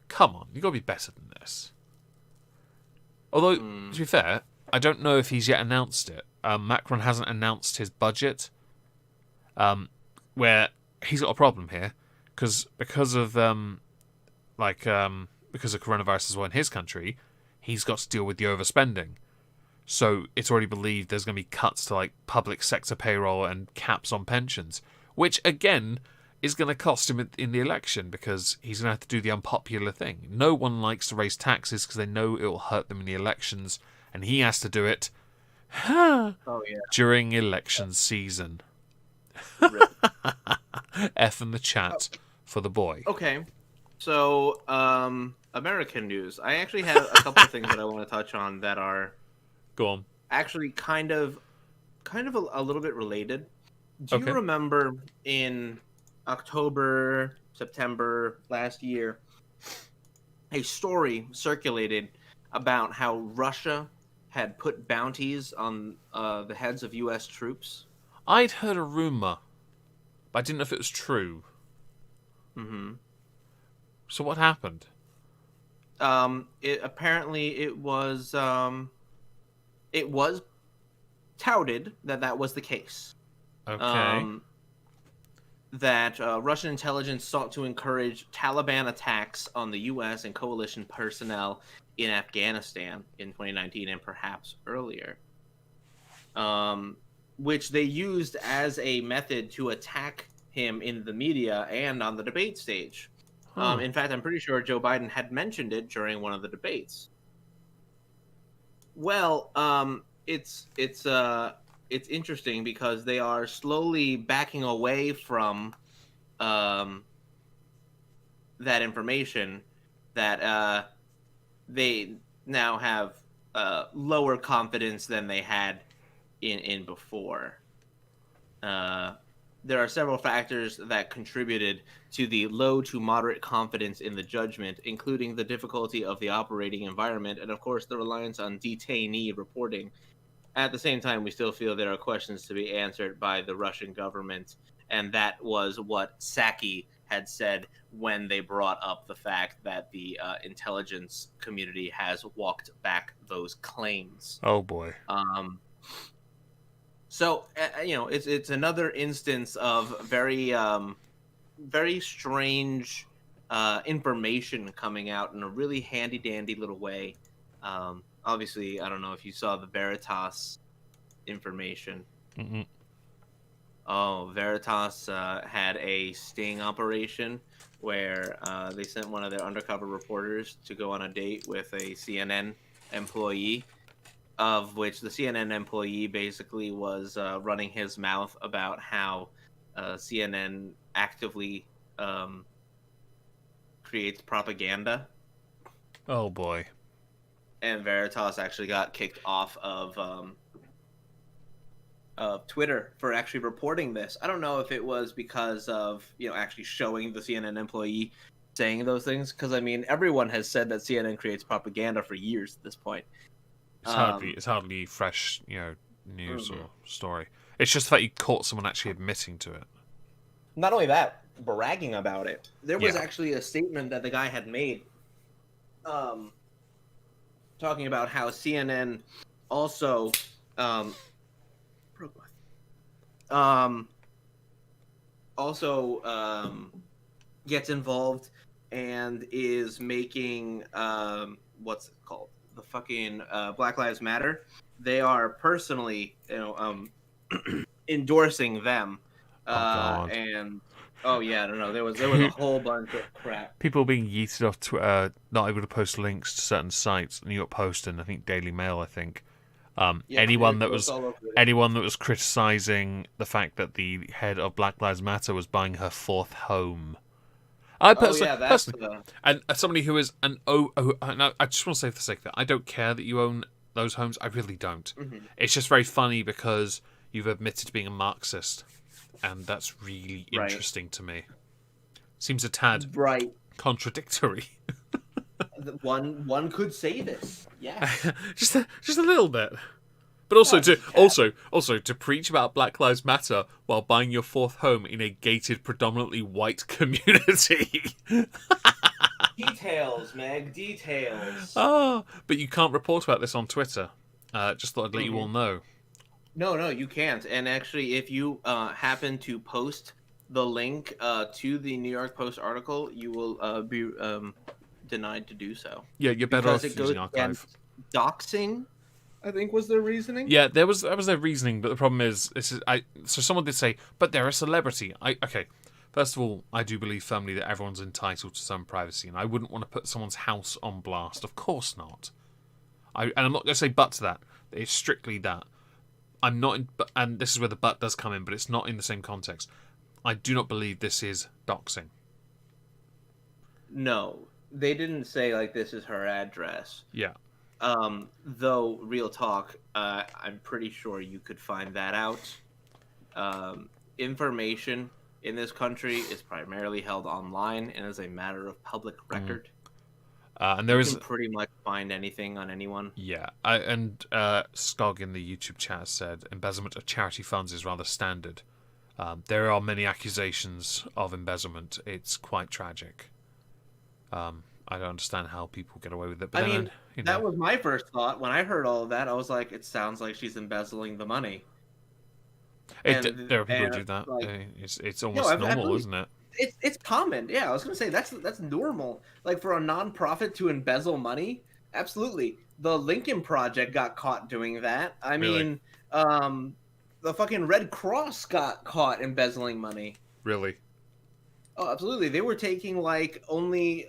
Come on, you've got to be better than this. Although, to be fair, I don't know if he's yet announced it. Macron hasn't announced his budget. Where he's got a problem here. Because of coronavirus as well in his country, he's got to deal with the overspending. So it's already believed there's going to be cuts to like public sector payroll and caps on pensions, which again is going to cost him in the election because he's going to have to do the unpopular thing. No one likes to raise taxes because they know it will hurt them in the elections, and he has to do it Oh yeah. during election season. Rip. F in the chat for the boy. Okay. So, American news. I actually have a couple of things that I want to touch on that are Go on. actually kind of a little bit related. Do Okay. you remember in October, September last year, a story circulated about how Russia had put bounties on the heads of U.S. troops? I'd heard a rumor, but I didn't know if it was true. Mm-hmm. So what happened? It was touted that that was the case. Okay. That Russian intelligence sought to encourage Taliban attacks on the U.S. and coalition personnel in Afghanistan in 2019 and perhaps earlier, which they used as a method to attack him in the media and on the debate stage. Huh. In fact, I'm pretty sure Joe Biden had mentioned it during one of the debates. Well, it's interesting because they are slowly backing away from that information. That they now have lower confidence than they had in before. There are several factors that contributed to the low to moderate confidence in the judgment, including the difficulty of the operating environment and, of course, the reliance on detainee reporting. At the same time, we still feel there are questions to be answered by the Russian government, and that was what Saki had said when they brought up the fact that the intelligence community has walked back those claims. Oh boy. So it's another instance of very very strange information coming out in a really handy dandy little way. Obviously, I don't know if you saw the Veritas information. Mm-mm. Oh, Veritas had a sting operation where they sent one of their undercover reporters to go on a date with a CNN employee, of which the CNN employee basically was running his mouth about how CNN actively creates propaganda. Oh boy. And Veritas actually got kicked off of Twitter for actually reporting this. I don't know if it was because of actually showing the CNN employee saying those things, because I mean everyone has said that CNN creates propaganda for years at this point. It's hardly fresh, news or story. It's just that you caught someone actually admitting to it. Not only that, bragging about it. There was Yeah. actually a statement that the guy had made, talking about how CNN also gets involved and is making what's it called, the fucking Black Lives Matter. They are personally endorsing them. God. And oh yeah, I don't know. There was a whole bunch of crap. People being yeeted off Twitter, not able to post links to certain sites. New York Post and I think Daily Mail. I think Yeah, anyone that it was all over it. anyone that was criticizing the fact that the head of Black Lives Matter was buying her fourth home. I personally, that's and as somebody who is an now I just want to say for the sake of that, I don't care that you own those homes. I really don't. mhm. It's just very funny because you've admitted to being a Marxist, and that's really Right. interesting to me. Seems a tad Right. contradictory. One could say this. Yeah. just a little bit. But also also to preach about Black Lives Matter while buying your fourth home in a gated, predominantly white community. Details, Meg. Details. But you can't report about this on Twitter. Just thought I'd let you all know. No, you can't. And actually, if you happen to post the link to the New York Post article, you will be denied to do so. Yeah, you're better Because off it goes using archive. against doxing, I think was their reasoning. Yeah, that was their reasoning, but the problem is so someone did say, but they're a celebrity. For First of all, I do believe firmly that everyone's entitled to some privacy, and I wouldn't want to put someone's house on blast. Of course not. And I'm not going to say but to that. It's strictly that. I'm not, and this is where the but does come in, but it's not in the same context. I do not believe this is doxing. No, they didn't say like this is her address. Yeah. Though real talk, I'm pretty sure you could find that out. Information in this country is primarily held online and is a matter of public record. And there You is can pretty much find anything on anyone. Yeah, and Skog in the YouTube chat said embezzlement of charity funds is rather standard. There are many accusations of embezzlement. It's quite tragic. I don't understand how people get away with it. But I then, mean, that was my first thought. When I heard all of that, I was like, it sounds like she's embezzling the money. there are people who do that. Like, it's almost normal, isn't it? It's common. Yeah, I was gonna say that's normal. Like for a nonprofit to embezzle money, absolutely. The Lincoln Project got caught doing that. I mean, the fucking Red Cross got caught embezzling money. Really? Oh, absolutely. They were taking like only,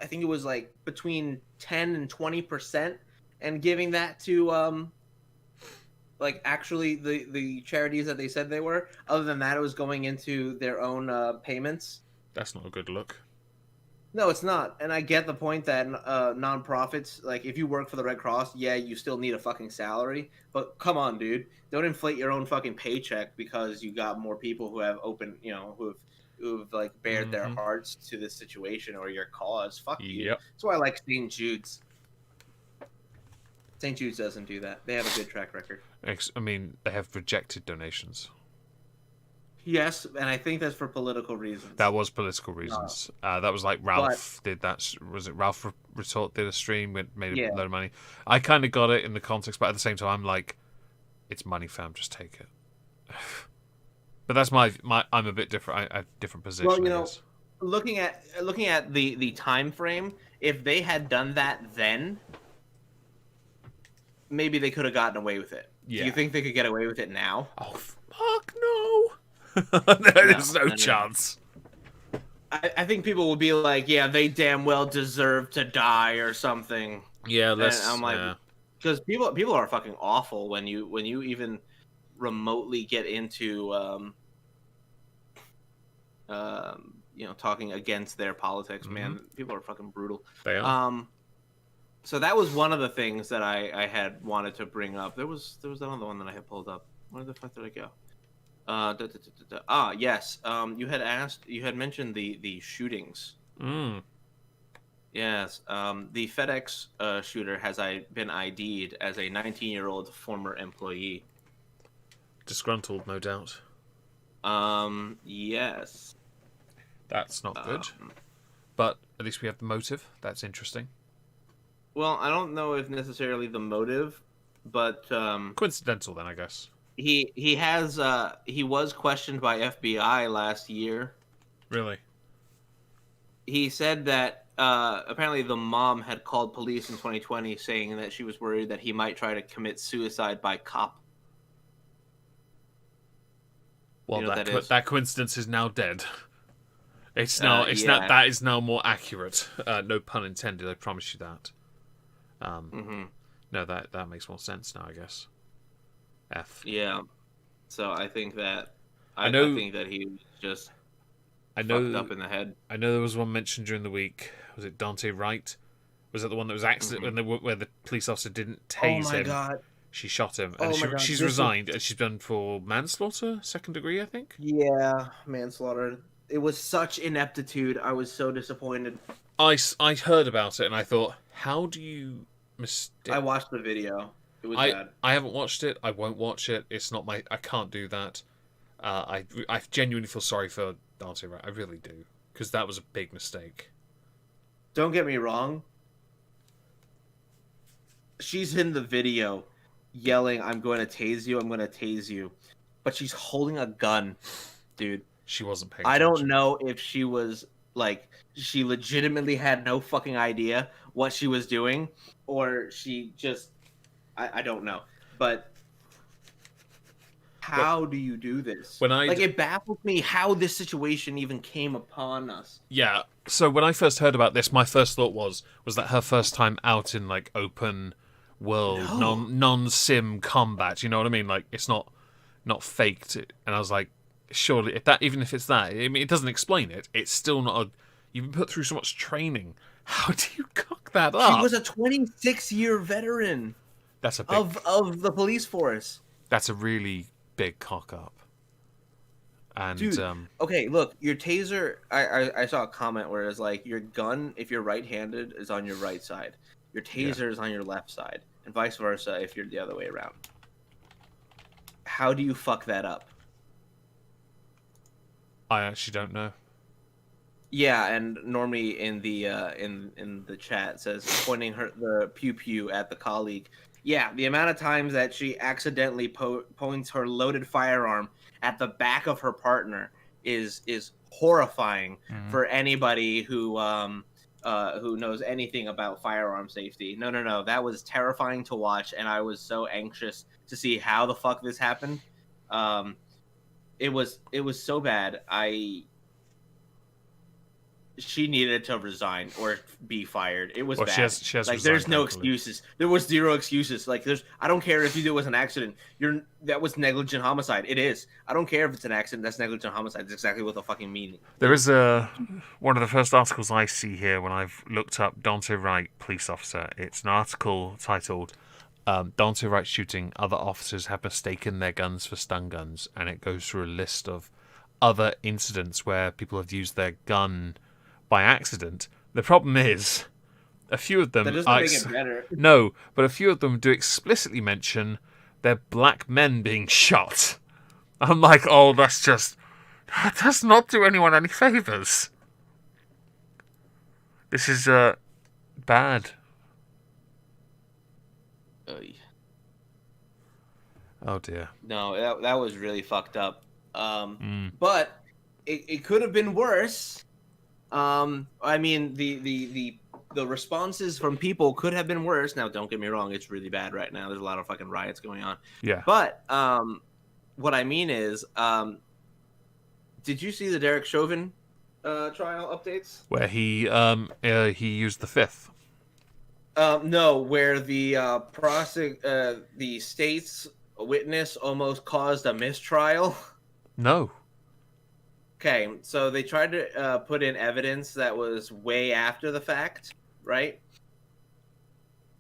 I think it was like between 10 and 20%, and giving that to like actually the charities that they said they were. Other than that, it was going into their own payments. That's not a good look. No, it's not. And I get the point that nonprofits, like if you work for the Red Cross, yeah, you still need a fucking salary. But come on, dude, don't inflate your own fucking paycheck because you got more people who have open, who've like bared their hearts to this situation or your cause. Fuck you. Yep. That's why I like St. Jude's. St. Jude's doesn't do that. They have a good track record. I mean, they have rejected donations. Yes, and I think that's for political reasons. That was political reasons. That was like Ralph did that. Was it Ralph Retort did a stream, made a load of money? I kind of got it in the context, but at the same time, I'm like, it's money, fam. Just take it. But that's my. I'm a bit different. I have a different position. Well, looking at the time frame, if they had done that then, maybe they could have gotten away with it. Yeah. Do you think they could get away with it now? Oh fuck no! There's no chance. I think people will be like, yeah, they damn well deserve to die or something. Yeah, and I'm like, because people are fucking awful when you even remotely get into talking against their politics. Man, people are fucking brutal. They are. So that was one of the things that I had wanted to bring up. There was another one that I had pulled up. Where the fuck did I go? Yes. You had mentioned the shootings. Yes. The FedEx shooter has been ID'd as a 19-year-old former employee. Disgruntled, no doubt. Yes. That's not good. But at least we have the motive. That's interesting. Well, I don't know if necessarily the motive, but coincidental then, I guess. He was questioned by FBI last year. Really? He said that apparently the mom had called police in 2020 saying that she was worried that he might try to commit suicide by cop. Well, that coincidence is now dead. It's now that is now more accurate. No pun intended. I promise you that. No, that makes more sense now, I guess. Yeah. So I think that I think that he was just fucked up in the head. I know there was one mentioned during the week. Was it Dante Wright? Was that the one that was where the police officer didn't tase him? God. She shot him, and she's resigned, and she's done for manslaughter, second degree, I think. Yeah, manslaughter. It was such ineptitude. I was so disappointed. I heard about it, and I thought, how do you mistake? I watched the video. It was bad. I haven't watched it. I won't watch it. It's not my. I can't do that. I genuinely feel sorry for Dante Wright. I really do, because that was a big mistake. Don't get me wrong. She's in the video yelling, "I'm going to tase you, I'm going to tase you." But she's holding a gun, dude. She wasn't paying attention. I don't know if she was, like, she legitimately had no fucking idea what she was doing, or she just, I don't know. But How do you do this? When Like, it baffles me how this situation even came upon us. Yeah. So when I first heard about this, my first thought was that her first time out in like open world, No. non sim combat. You know what I mean? Like it's not faked. And I was like, surely if that, even if it's that, I mean, it doesn't explain it. It's still not. You've been put through so much training. How do you cook that up? She was a 26-year veteran That's a big. of the police force. That's a really big cock up. And Dude, okay, look, your taser. I saw a comment where it's like your gun, if you're right-handed, is on your right side. Your taser is on your left side, and vice versa if you're the other way around. How do you fuck that up? I actually don't know. Yeah, and normally in the the chat it says pointing the pew pew at the colleague. Yeah, the amount of times that she accidentally points her loaded firearm at the back of her partner is horrifying for anybody who knows anything about firearm safety. No, that was terrifying to watch, and I was so anxious to see how the fuck this happened. It was so bad. She needed to resign or be fired. It was bad. She has like resigned, there's no thankfully. excuses. There was zero excuses. Like I don't care if you do it was an accident. That was negligent homicide. It is. I don't care if it's an accident. That's negligent homicide. That's exactly what the fucking meaning. There is one of the first articles I see here when I've looked up Dante Wright, police officer. It's an article titled Dante Wright shooting, other officers have mistaken their guns for stun guns, and it goes through a list of other incidents where people have used their gun by accident. The problem is, a few of them that doesn't make it better. No, but a few of them do explicitly mention they're black men being shot. I'm like, oh, that does not do anyone any favors. This is bad. Oh dear. No, that was really fucked up. But it could have been worse. I mean, the responses from people could have been worse. Now, don't get me wrong; it's really bad right now. There's a lot of fucking riots going on. Yeah. But what I mean is, did you see the Derek Chauvin trial updates? Where he used the fifth. No, where the the state's witness almost caused a mistrial. No. Okay, so they tried to put in evidence that was way after the fact, right?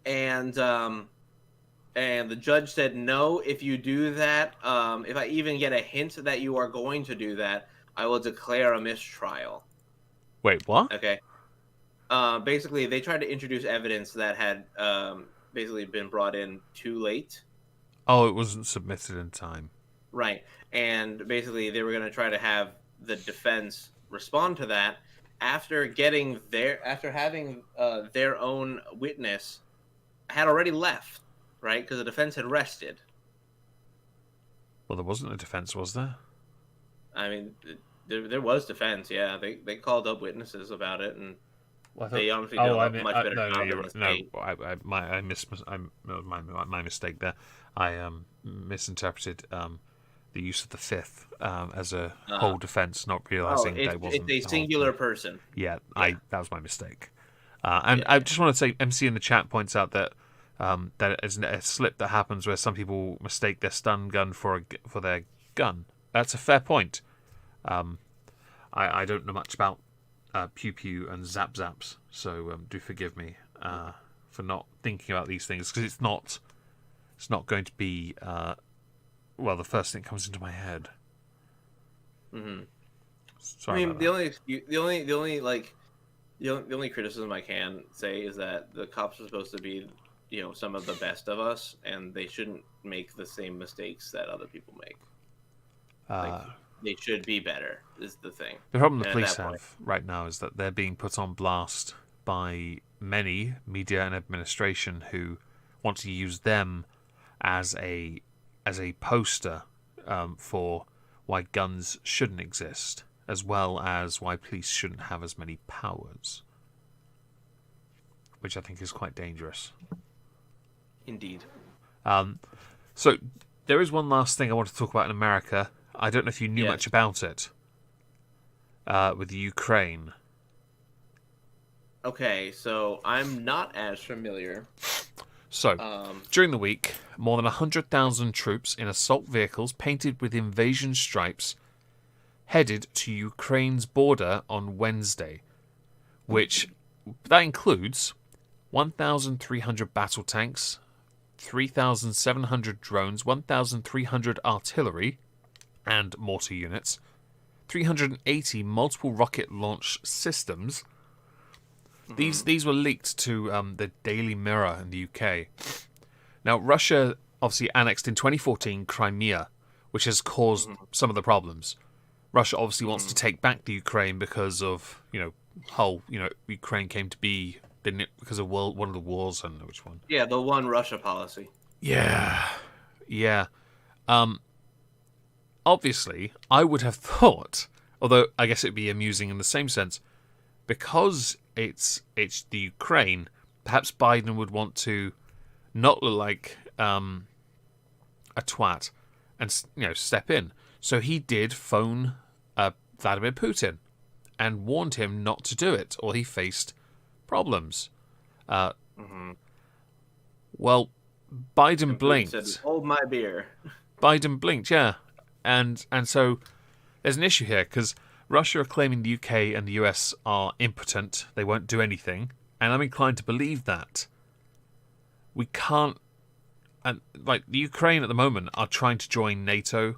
And the judge said, no, if you do that, if I even get a hint that you are going to do that, I will declare a mistrial. Wait, what? Okay. Basically, they tried to introduce evidence that had basically been brought in too late. Oh, it wasn't submitted in time. Right. And basically, they were going to try to have the defense respond to that after having their own witness had already left, right? Because the defense had rested. Well, there wasn't a defense, was there? I mean, there was defense. Yeah, they called up witnesses about it, and they honestly did a much better job than the state. My mistake there. I misinterpreted the use of the fifth as a whole defense, not realizing that it wasn't. It's a singular person. Yeah, that was my mistake. I just want to say, MC in the chat points out that that is a slip that happens where some people mistake their stun gun for their gun. That's a fair point. I don't know much about pew pew and zap zaps, so do forgive me for not thinking about these things, because it's not going to be the first thing that comes into my head. Mm-hmm. Sorry. I mean, the only criticism I can say is that the cops are supposed to be, some of the best of us, and they shouldn't make the same mistakes that other people make. They should be better, is the thing. The problem the police have right now is that they're being put on blast by many media and administration who want to use them as a poster for why guns shouldn't exist, as well as why police shouldn't have as many powers, which I think is quite dangerous. Indeed. So, There is one last thing I want to talk about in America. I don't know if you knew Yes. much about it. With Ukraine. Okay, so I'm not as familiar. So, Um, during the week, more than 100,000 troops in assault vehicles painted with invasion stripes headed to Ukraine's border on Wednesday, which that includes 1,300 battle tanks, 3,700 drones, 1,300 artillery and mortar units, 380 multiple rocket launch systems. These were leaked to the Daily Mirror in the UK. Now, Russia obviously annexed in 2014 Crimea, which has caused some of the problems. Russia obviously wants to take back the Ukraine because of, Ukraine came to be, didn't it? Because of one of the wars, I don't know which one. yeah, the one Russia policy. Yeah. Yeah. Obviously, I would have thought, although I guess it'd be amusing in the same sense, because it's the Ukraine, perhaps Biden would want to not look like a twat and step in. So he did phone Vladimir Putin and warned him not to do it, or he faced problems. Well, Biden And Putin blinked. said, "Hold my beer." Biden blinked, yeah, and so there's an issue here because Russia are claiming the UK and the US are impotent; they won't do anything, and I'm inclined to believe that. We can't, and like the Ukraine at the moment are trying to join NATO.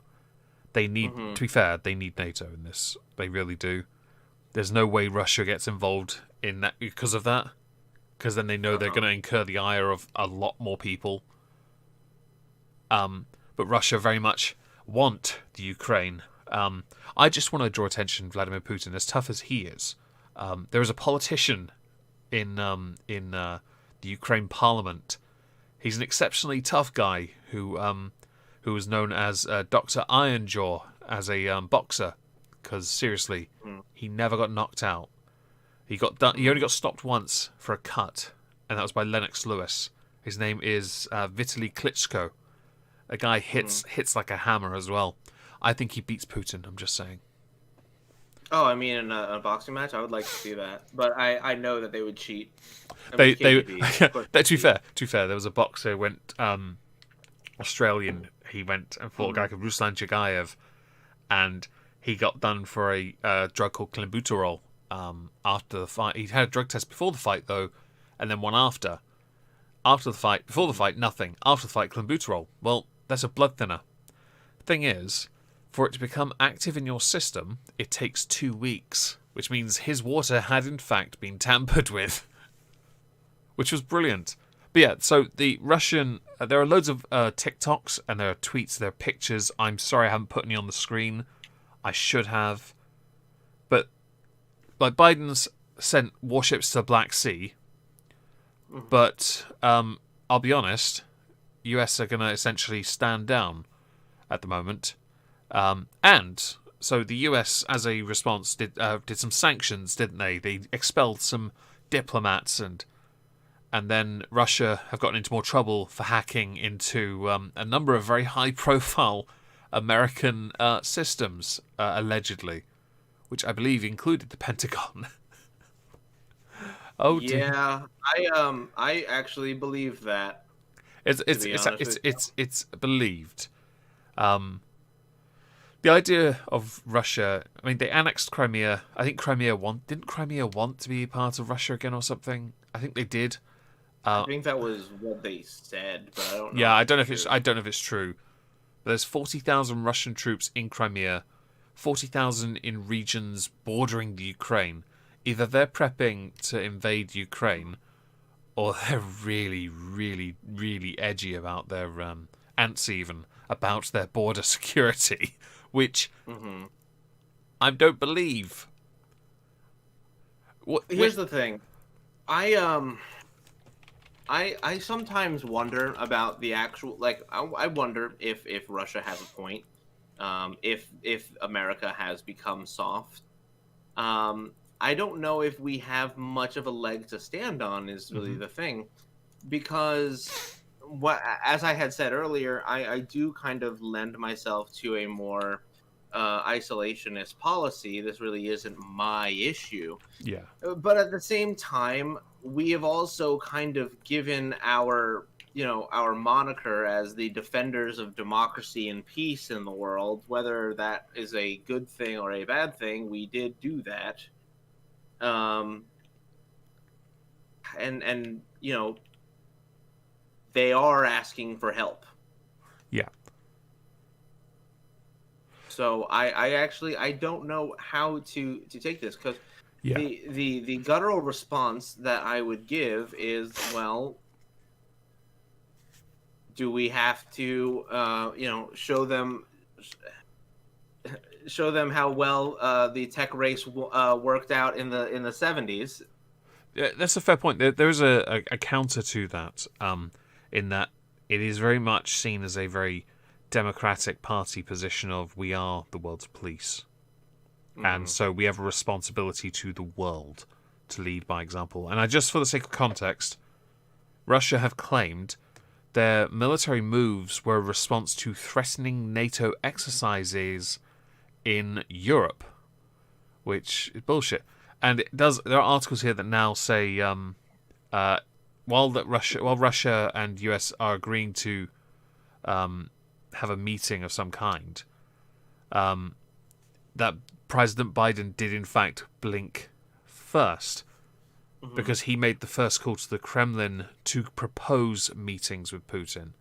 They need, to be fair, they need NATO in this. They really do. There's no way Russia gets involved in that because of that, because then they know they're going to incur the ire of a lot more people. But Russia very much want the Ukraine. I just want to draw attention to Vladimir Putin, as tough as he is. There is a politician in the Ukraine Parliament. He's an exceptionally tough guy who was known as Dr. Ironjaw as a boxer, because seriously, he never got knocked out. He only got stopped once for a cut, and that was by Lennox Lewis. His name is Vitaly Klitschko. A guy hits like a hammer as well. I think he beats Putin. I'm just saying. Oh, I mean, in a boxing match, I would like to see that, but I know that they would cheat. I They mean, KGB, of course to they'd be cheat. fair, there was a boxer who went Australian. He went and fought a guy called Ruslan Chagayev, and he got done for a drug called clenbuterol after the fight. He had a drug test before the fight though, and then one after. After the fight, before the fight, nothing. After the fight, clenbuterol. Well, that's a blood thinner. Thing is, for it to become active in your system, it takes 2 weeks, which means his water had in fact been tampered with, which was brilliant. But yeah, so the Russian, there are loads of TikToks and there are tweets, there are pictures. I'm sorry I haven't put any on the screen. I should have. But like Biden's sent warships to the Black Sea, but I'll be honest, US are going to essentially stand down at the moment. And so the US, as a response, did some sanctions, didn't they? They expelled some diplomats, and then Russia have gotten into more trouble for hacking into a number of very high-profile American systems, allegedly, which I believe included the Pentagon. Oh dear. Yeah, I actually believe that. It's To be honest with you. it's believed. The idea of Russia, I mean, they annexed Crimea. I think didn't Crimea want to be part of Russia again or something? I think they did. I think that was what they said, but I don't know. Yeah, I don't know if it's true. But there's 40,000 Russian troops in Crimea, 40,000 in regions bordering the Ukraine. Either they're prepping to invade Ukraine, or they're really, really, really edgy about their antsy even about their border security, which I don't believe. Here's the thing, I sometimes wonder about the actual, like, I wonder if Russia has a point, if America has become soft. I don't know if we have much of a leg to stand on is really the thing, because as I had said earlier, I do kind of lend myself to a more isolationist policy. This really isn't my issue. Yeah. But at the same time, we have also kind of given our, our moniker as the defenders of democracy and peace in the world. Whether that is a good thing or a bad thing, we did do that. Um, and they are asking for help. Yeah. So I actually I don't know how to take this, because Yeah. the guttural response that I would give is, well, do we have to show them how well the tech race worked out in the 70s? Yeah, that's a fair point. There is a counter to that, in that it is very much seen as a very democratic party position of we are the world's police. And so we have a responsibility to the world to lead by example. And just for the sake of context, Russia have claimed their military moves were a response to threatening NATO exercises in Europe, which is bullshit. And there are articles here that now say, while Russia and US are agreeing to have a meeting of some kind, that President Biden did in fact blink first, because he made the first call to the Kremlin to propose meetings with Putin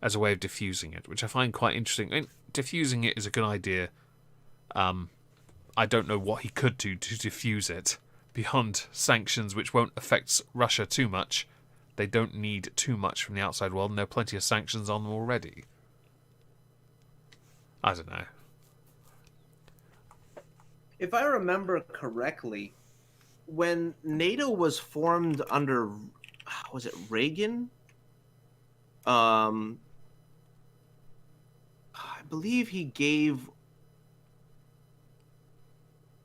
as a way of diffusing it, which I find quite interesting. I mean, diffusing it is a good idea. I don't know what he could do to diffuse it beyond sanctions, which won't affect Russia too much. They don't need too much from the outside world, and there are plenty of sanctions on them already. I don't know. If I remember correctly, when NATO was formed under, was it Reagan? I believe he gave.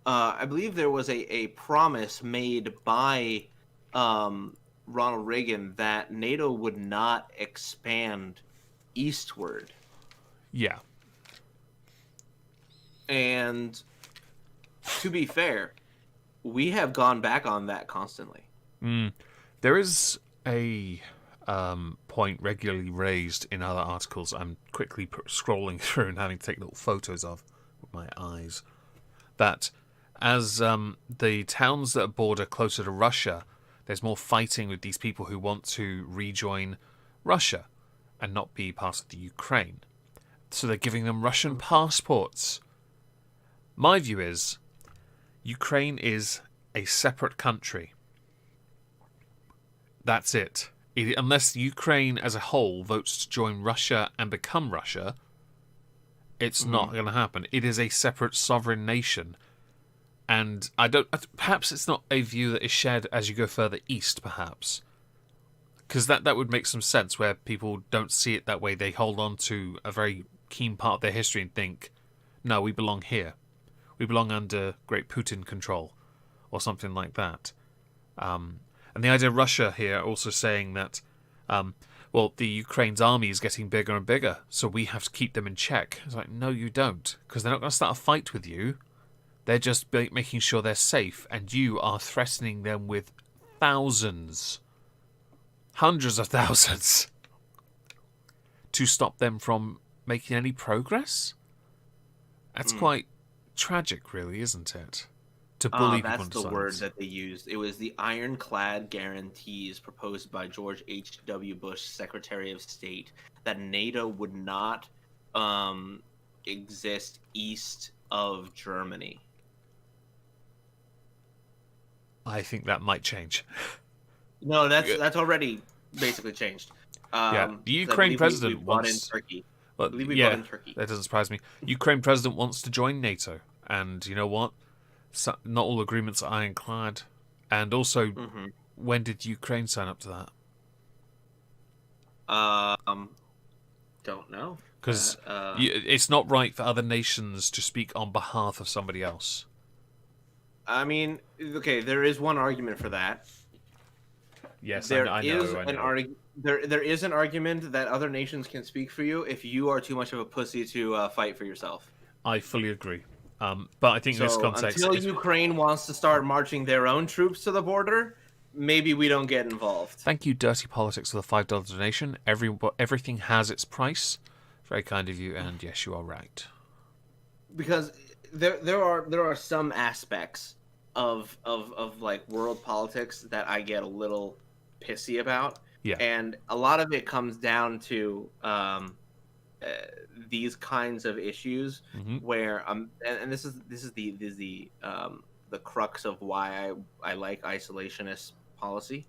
I believe there was a promise made by Ronald Reagan that NATO would not expand eastward. Yeah. And to be fair, we have gone back on that constantly. There is a point regularly raised in other articles I'm quickly scrolling through and having to take little photos of with my eyes, that as the towns that border closer to Russia, there's more fighting with these people who want to rejoin Russia and not be part of the Ukraine. So they're giving them Russian passports. My view is Ukraine is a separate country. That's it. Unless Ukraine as a whole votes to join Russia and become Russia, it's not going to happen. It is a separate sovereign nation. And perhaps it's not a view that is shared as you go further east, perhaps. Because that would make some sense, where people don't see it that way. They hold on to a very keen part of their history and think, no, we belong here. We belong under Great Putin control, or something like that. And the idea of Russia here also saying that, the Ukraine's army is getting bigger and bigger, so we have to keep them in check. It's like, no, you don't, because they're not going to start a fight with you. They're just making sure they're safe, and you are threatening them with thousands, hundreds of thousands, to stop them from making any progress? That's quite tragic, really, isn't it? To bully people into That's the silence. word that they used. It was the ironclad guarantees proposed by George H.W. Bush, Secretary of State, that NATO would not exist east of Germany. I think that might change. No, that's already basically changed. The Ukraine president we bought wants. in Turkey. Well, I believe we bought in Turkey. That doesn't surprise me. Ukraine president wants to join NATO, and you know what? Not all agreements are ironclad. And also, when did Ukraine sign up to that? Don't know. Because it's not right for other nations to speak on behalf of somebody else. I mean, okay, there is one argument for that. Yes, there I is know, I an know. there is an argument that other nations can speak for you if you are too much of a pussy to fight for yourself. I fully agree. But I think in this So context, until Ukraine wants to start marching their own troops to the border, maybe we don't get involved. thank you, Dirty Politics, for the $5 donation. Everything has its price. Very kind of you, and yes, you are right. Because there are some aspects of like world politics that I get a little pissy about, Yeah. and a lot of it comes down to uh, these kinds of issues Hmm. where and this is the crux of why I like isolationist policy.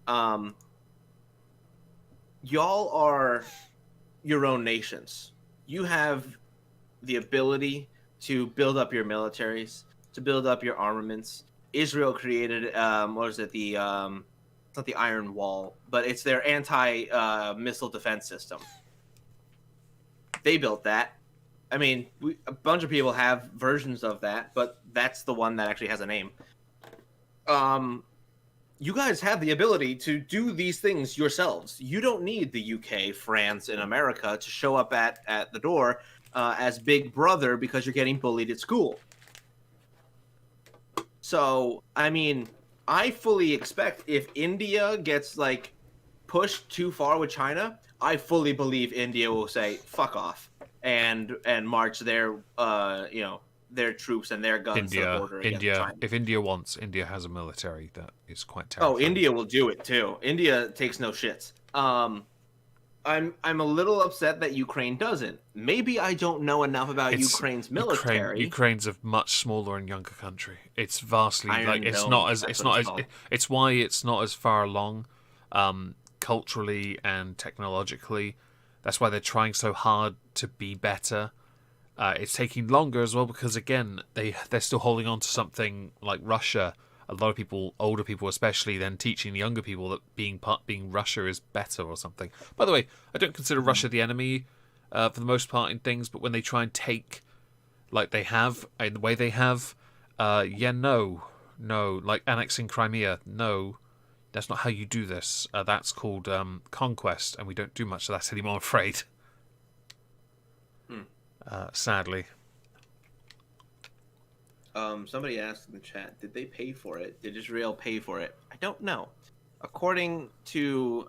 Um, y'all are your own nations. You have the ability to build up your militaries, to build up your armaments. Israel created what is it, the it's not the Iron Wall, but it's their anti missile defense system. They built that. I mean, a bunch of people have versions of that, but that's the one that actually has a name. You guys have the ability to do these things yourselves. You don't need the UK, France, and America to show up at the door as Big Brother because you're getting bullied at school. So, I mean, I fully expect if India gets like pushed too far with China, I fully believe India will say "fuck off" and march their their troops and their guns to the border against India. China. If India wants, India has a military that is quite Oh, terrifying. India will do it too. India takes no shits. I'm a little upset that Ukraine doesn't. Maybe I don't know enough about It's Ukraine's military. Ukraine's a much smaller and younger country. It's vastly Iron Dome, that's it's what not it's as called. it's why it's not as far along, culturally and technologically. That's why they're trying so hard to be better. It's taking longer as well because again they're still holding on to something like Russia. A lot of people, older people especially, then teaching the younger people that being Russia is better or something. By the way, I don't consider Russia the enemy for the most part in things, but when they try and take like they have in the way they have, no, like annexing Crimea, no, that's not how you do this. That's called conquest, and we don't do much of that anymore, I'm afraid. Hmm. Sadly. Somebody asked in the chat, did they pay for it? Did Israel pay for it? I don't know. According to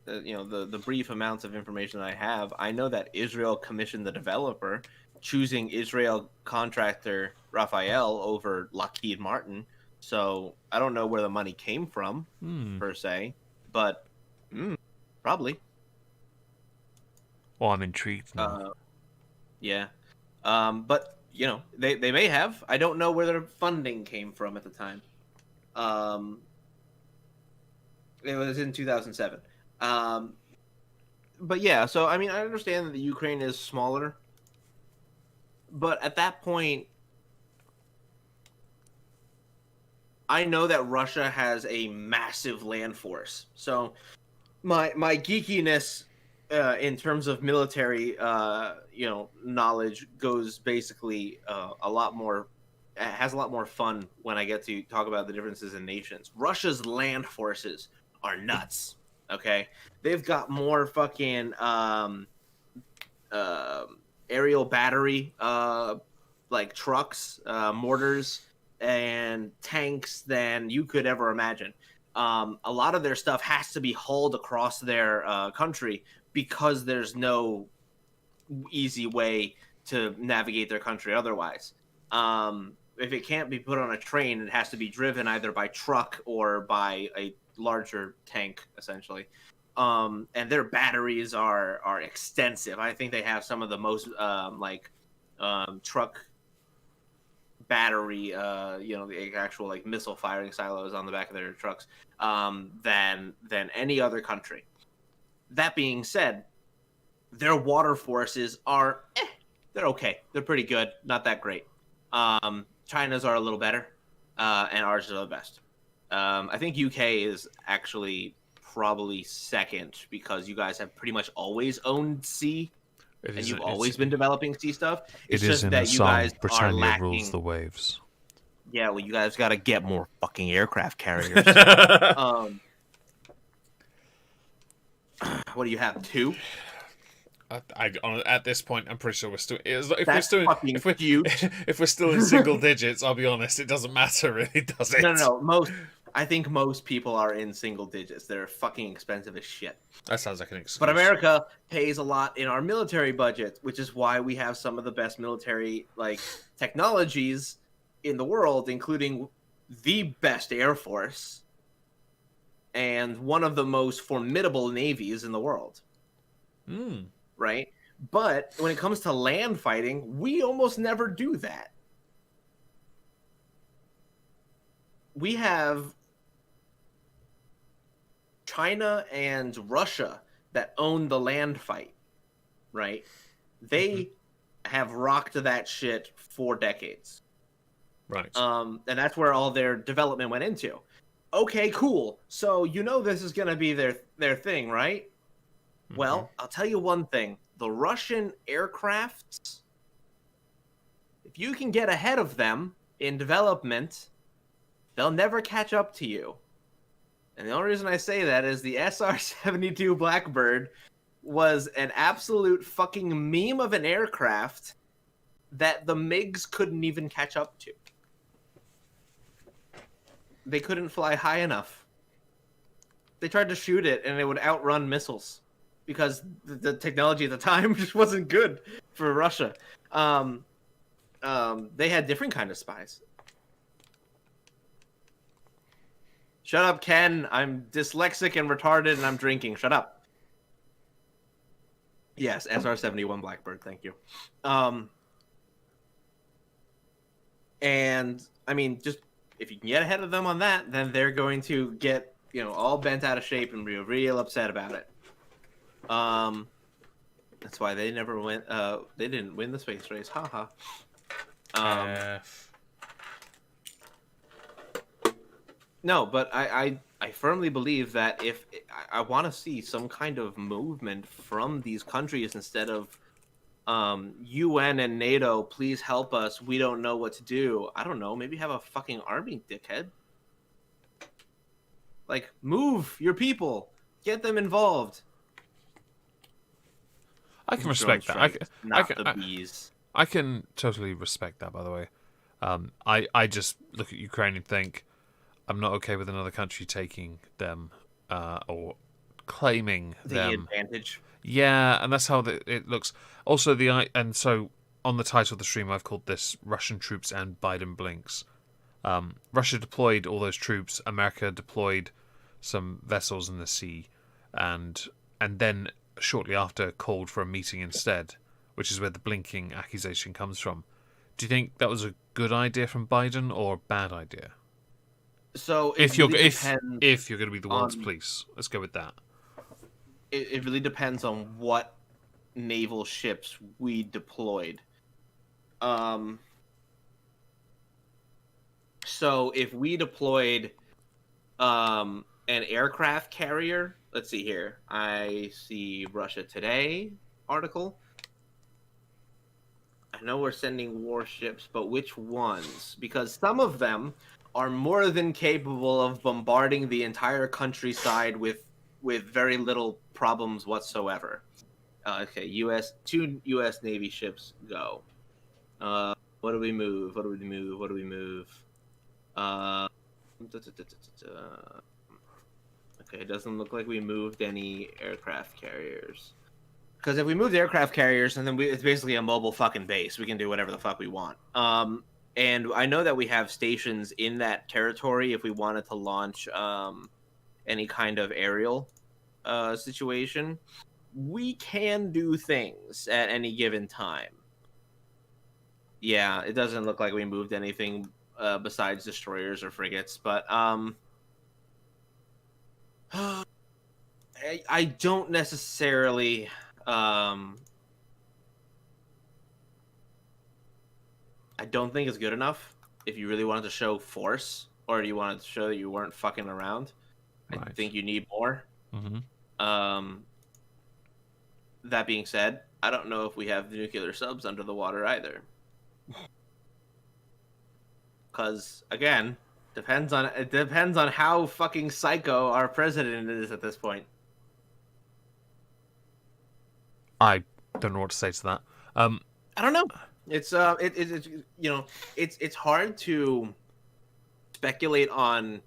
the brief amounts of information that I have, I know that Israel commissioned the developer, choosing Israel contractor Raphael over Lockheed Martin. So I don't know where the money came from per se, but probably. Well, I'm intrigued now. Yeah. But they may have. I don't know where their funding came from at the time. It was in 2007. But yeah, so I mean, I understand that the Ukraine is smaller, but at that point, I know that Russia has a massive land force. So my geekiness in terms of military knowledge goes basically a lot more has a lot more fun when I get to talk about the differences in nations. Russia's land forces are nuts. Okay, they've got more fucking aerial battery like trucks, mortars, and tanks than you could ever imagine. A lot of their stuff has to be hauled across their country because there's no easy way to navigate their country otherwise. If it can't be put on a train, it has to be driven either by truck or by a larger tank, essentially. And their batteries are extensive. I think they have some of the most truck battery, the actual like missile firing silos on the back of their trucks, than any other country. That being said, their water forces are they're okay. They're pretty good, not that great. China's are a little better, and ours are the best. I think UK is actually probably second because you guys have pretty much always owned sea, and you've always been developing sea stuff. It's It is just in the that you guys song are Britannia rules lacking. the waves. Yeah, well, you guys got to get more fucking aircraft carriers. What do you have? 2? At this point, I'm pretty sure we're still. That's fucking huge. If we're still in single digits, I'll be honest, it doesn't matter really, does it? No. I think most people are in single digits. They're fucking expensive as shit. That sounds like an excuse. But America pays a lot in our military budget, which is why we have some of the best military technologies in the world, including the best Air Force and one of the most formidable navies in the world. Right? But when it comes to land fighting, we almost never do that. We have China and Russia that own the land fight, right? They have rocked that shit for decades. Right. And that's where all their development went into. Okay, cool. So this is going to be their thing, right? Well, I'll tell you one thing. The Russian aircrafts, if you can get ahead of them in development, they'll never catch up to you. And the only reason I say that is the SR-72 Blackbird was an absolute fucking meme of an aircraft that the MiGs couldn't even catch up to. They couldn't fly high enough. They tried to shoot it, and it would outrun missiles because the technology at the time just wasn't good for Russia. They had different kind of spies. Shut up, Ken. I'm dyslexic and retarded, and I'm drinking. Shut up. Yes, SR-71 Blackbird. Thank you. And I mean, just if you can get ahead of them on that, then they're going to get all bent out of shape and be real upset about it. That's why they never went. They didn't win the space race. Haha. No, but I firmly believe that if I want to see some kind of movement from these countries instead of UN and NATO, please help us. We don't know what to do. I don't know. Maybe have a fucking army, dickhead. Like, move your people. Get them involved. I can respect that. The bees. I can totally respect that, by the way. I just look at Ukraine and think, I'm not okay with another country taking them or claiming the advantage. Yeah, and that's how it looks. Also, so on the title of the stream, I've called this Russian troops and Biden blinks. Russia deployed all those troops. America deployed some vessels in the sea, and then shortly after called for a meeting instead, which is where the blinking accusation comes from. Do you think that was a good idea from Biden or a bad idea? So if you're going to be the world's police, let's go with that. It really depends on what naval ships we deployed. So if we deployed an aircraft carrier, let's see here. I see Russia Today article. I know we're sending warships, but which ones? Because some of them are more than capable of bombarding the entire countryside with very little problems whatsoever. Okay, two U.S. Navy ships go. What do we move? Okay, it doesn't look like we moved any aircraft carriers. Because if we moved aircraft carriers, and then it's basically a mobile fucking base. We can do whatever the fuck we want. And I know that we have stations in that territory if we wanted to launch any kind of aerial situation. We can do things at any given time. Yeah, it doesn't look like we moved anything besides destroyers or frigates, but I don't necessarily I don't think it's good enough if you really wanted to show force or you wanted to show that you weren't fucking around. Right. I think you need more. Mm-hmm. That being said, I don't know if we have the nuclear subs under the water either. Because, again, it depends on how fucking psycho our president is at this point. I don't know what to say to that. I don't know. It's it's hard to speculate on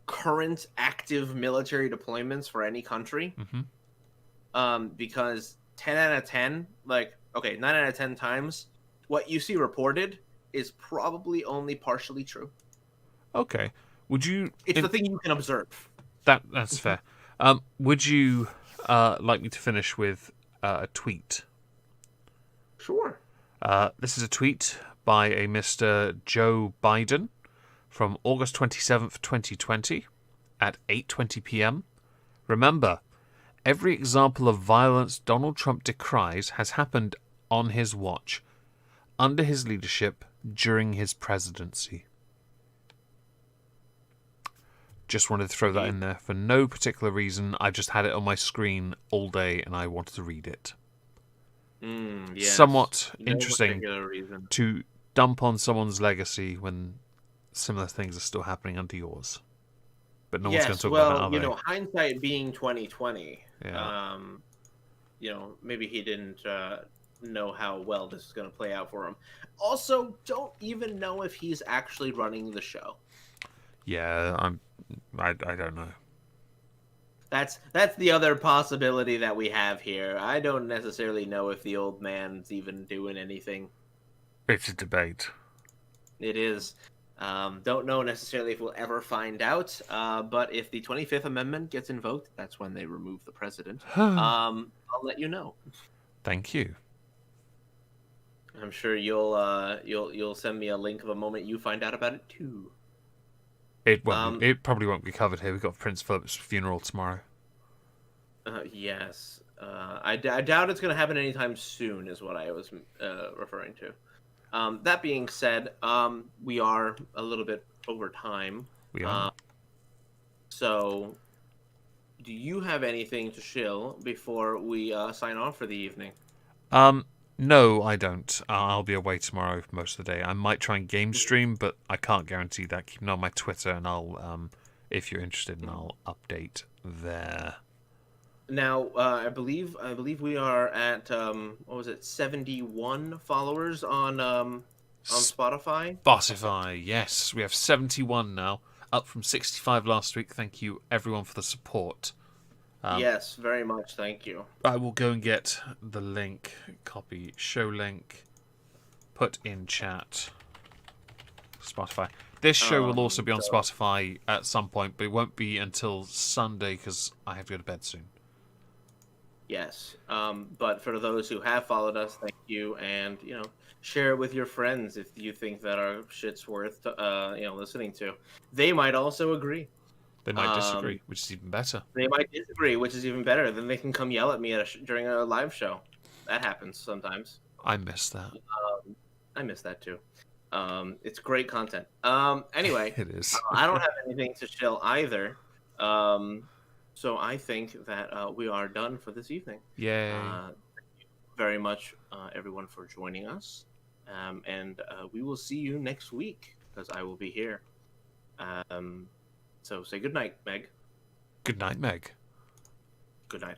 current active military deployments for any country. Mm-hmm. Because 10 out of 10, like, okay, 9 out of 10 times, what you see reported is probably only partially true. Okay. Would you? It's the thing you can observe. That's fair. Would you like me to finish with a tweet? Sure. This is a tweet by a Mr. Joe Biden from August 27th, 2020 at 8:20 p.m. Remember, every example of violence Donald Trump decries has happened on his watch, under his leadership, during his presidency. Just wanted to throw that in there for no particular reason. I just had it on my screen all day and I wanted to read it. Yes. Somewhat No interesting particular reason. to dump on someone's legacy when similar things are still happening under yours. But no one's going to talk about that, are you they? know, hindsight being 2020. Yeah. Maybe he didn't know how well this is going to play out for him. Also, don't even know if he's actually running the show. Yeah, I don't know. That's the other possibility that we have here. I don't necessarily know if the old man's even doing anything. It's a debate. It is. Don't know necessarily if we'll ever find out. But if the 25th Amendment gets invoked, that's when they remove the president. I'll let you know. Thank you. I'm sure you'll send me a link of a moment you find out about it too. It won't. It probably won't be covered here. We've got Prince Philip's funeral tomorrow. Yes. I doubt it's going to happen anytime soon, is what I was referring to. That being said, we are a little bit over time. We are. So, do you have anything to shill before we sign off for the evening? No, I don't. I'll be away tomorrow most of the day. I might try and game stream, but I can't guarantee that. Keep an eye on my Twitter, and I'll, if you're interested, and I'll update there. Now, I believe we are at 71 followers on Spotify. Spotify, yes, we have 71 now, up from 65 last week. Thank you, everyone, for the support. Yes, very much. Thank you. I will go and get the link, copy, show link, put in chat. Spotify. This show will also be on Spotify at some point, but it won't be until Sunday because I have to go to bed soon. Yes, but for those who have followed us, thank you, and share it with your friends if you think that our shit's worth listening to. They might also agree. They might disagree, which is even better. They might disagree, which is even better. Then they can come yell at me during a live show. That happens sometimes. I miss that. I miss that too. It's great content. Anyway, it is. I don't have anything to chill either. So I think that we are done for this evening. Yay. Thank you very much, everyone, for joining us. And we will see you next week because I will be here. So say good night, Meg. Good night, Meg. Good night.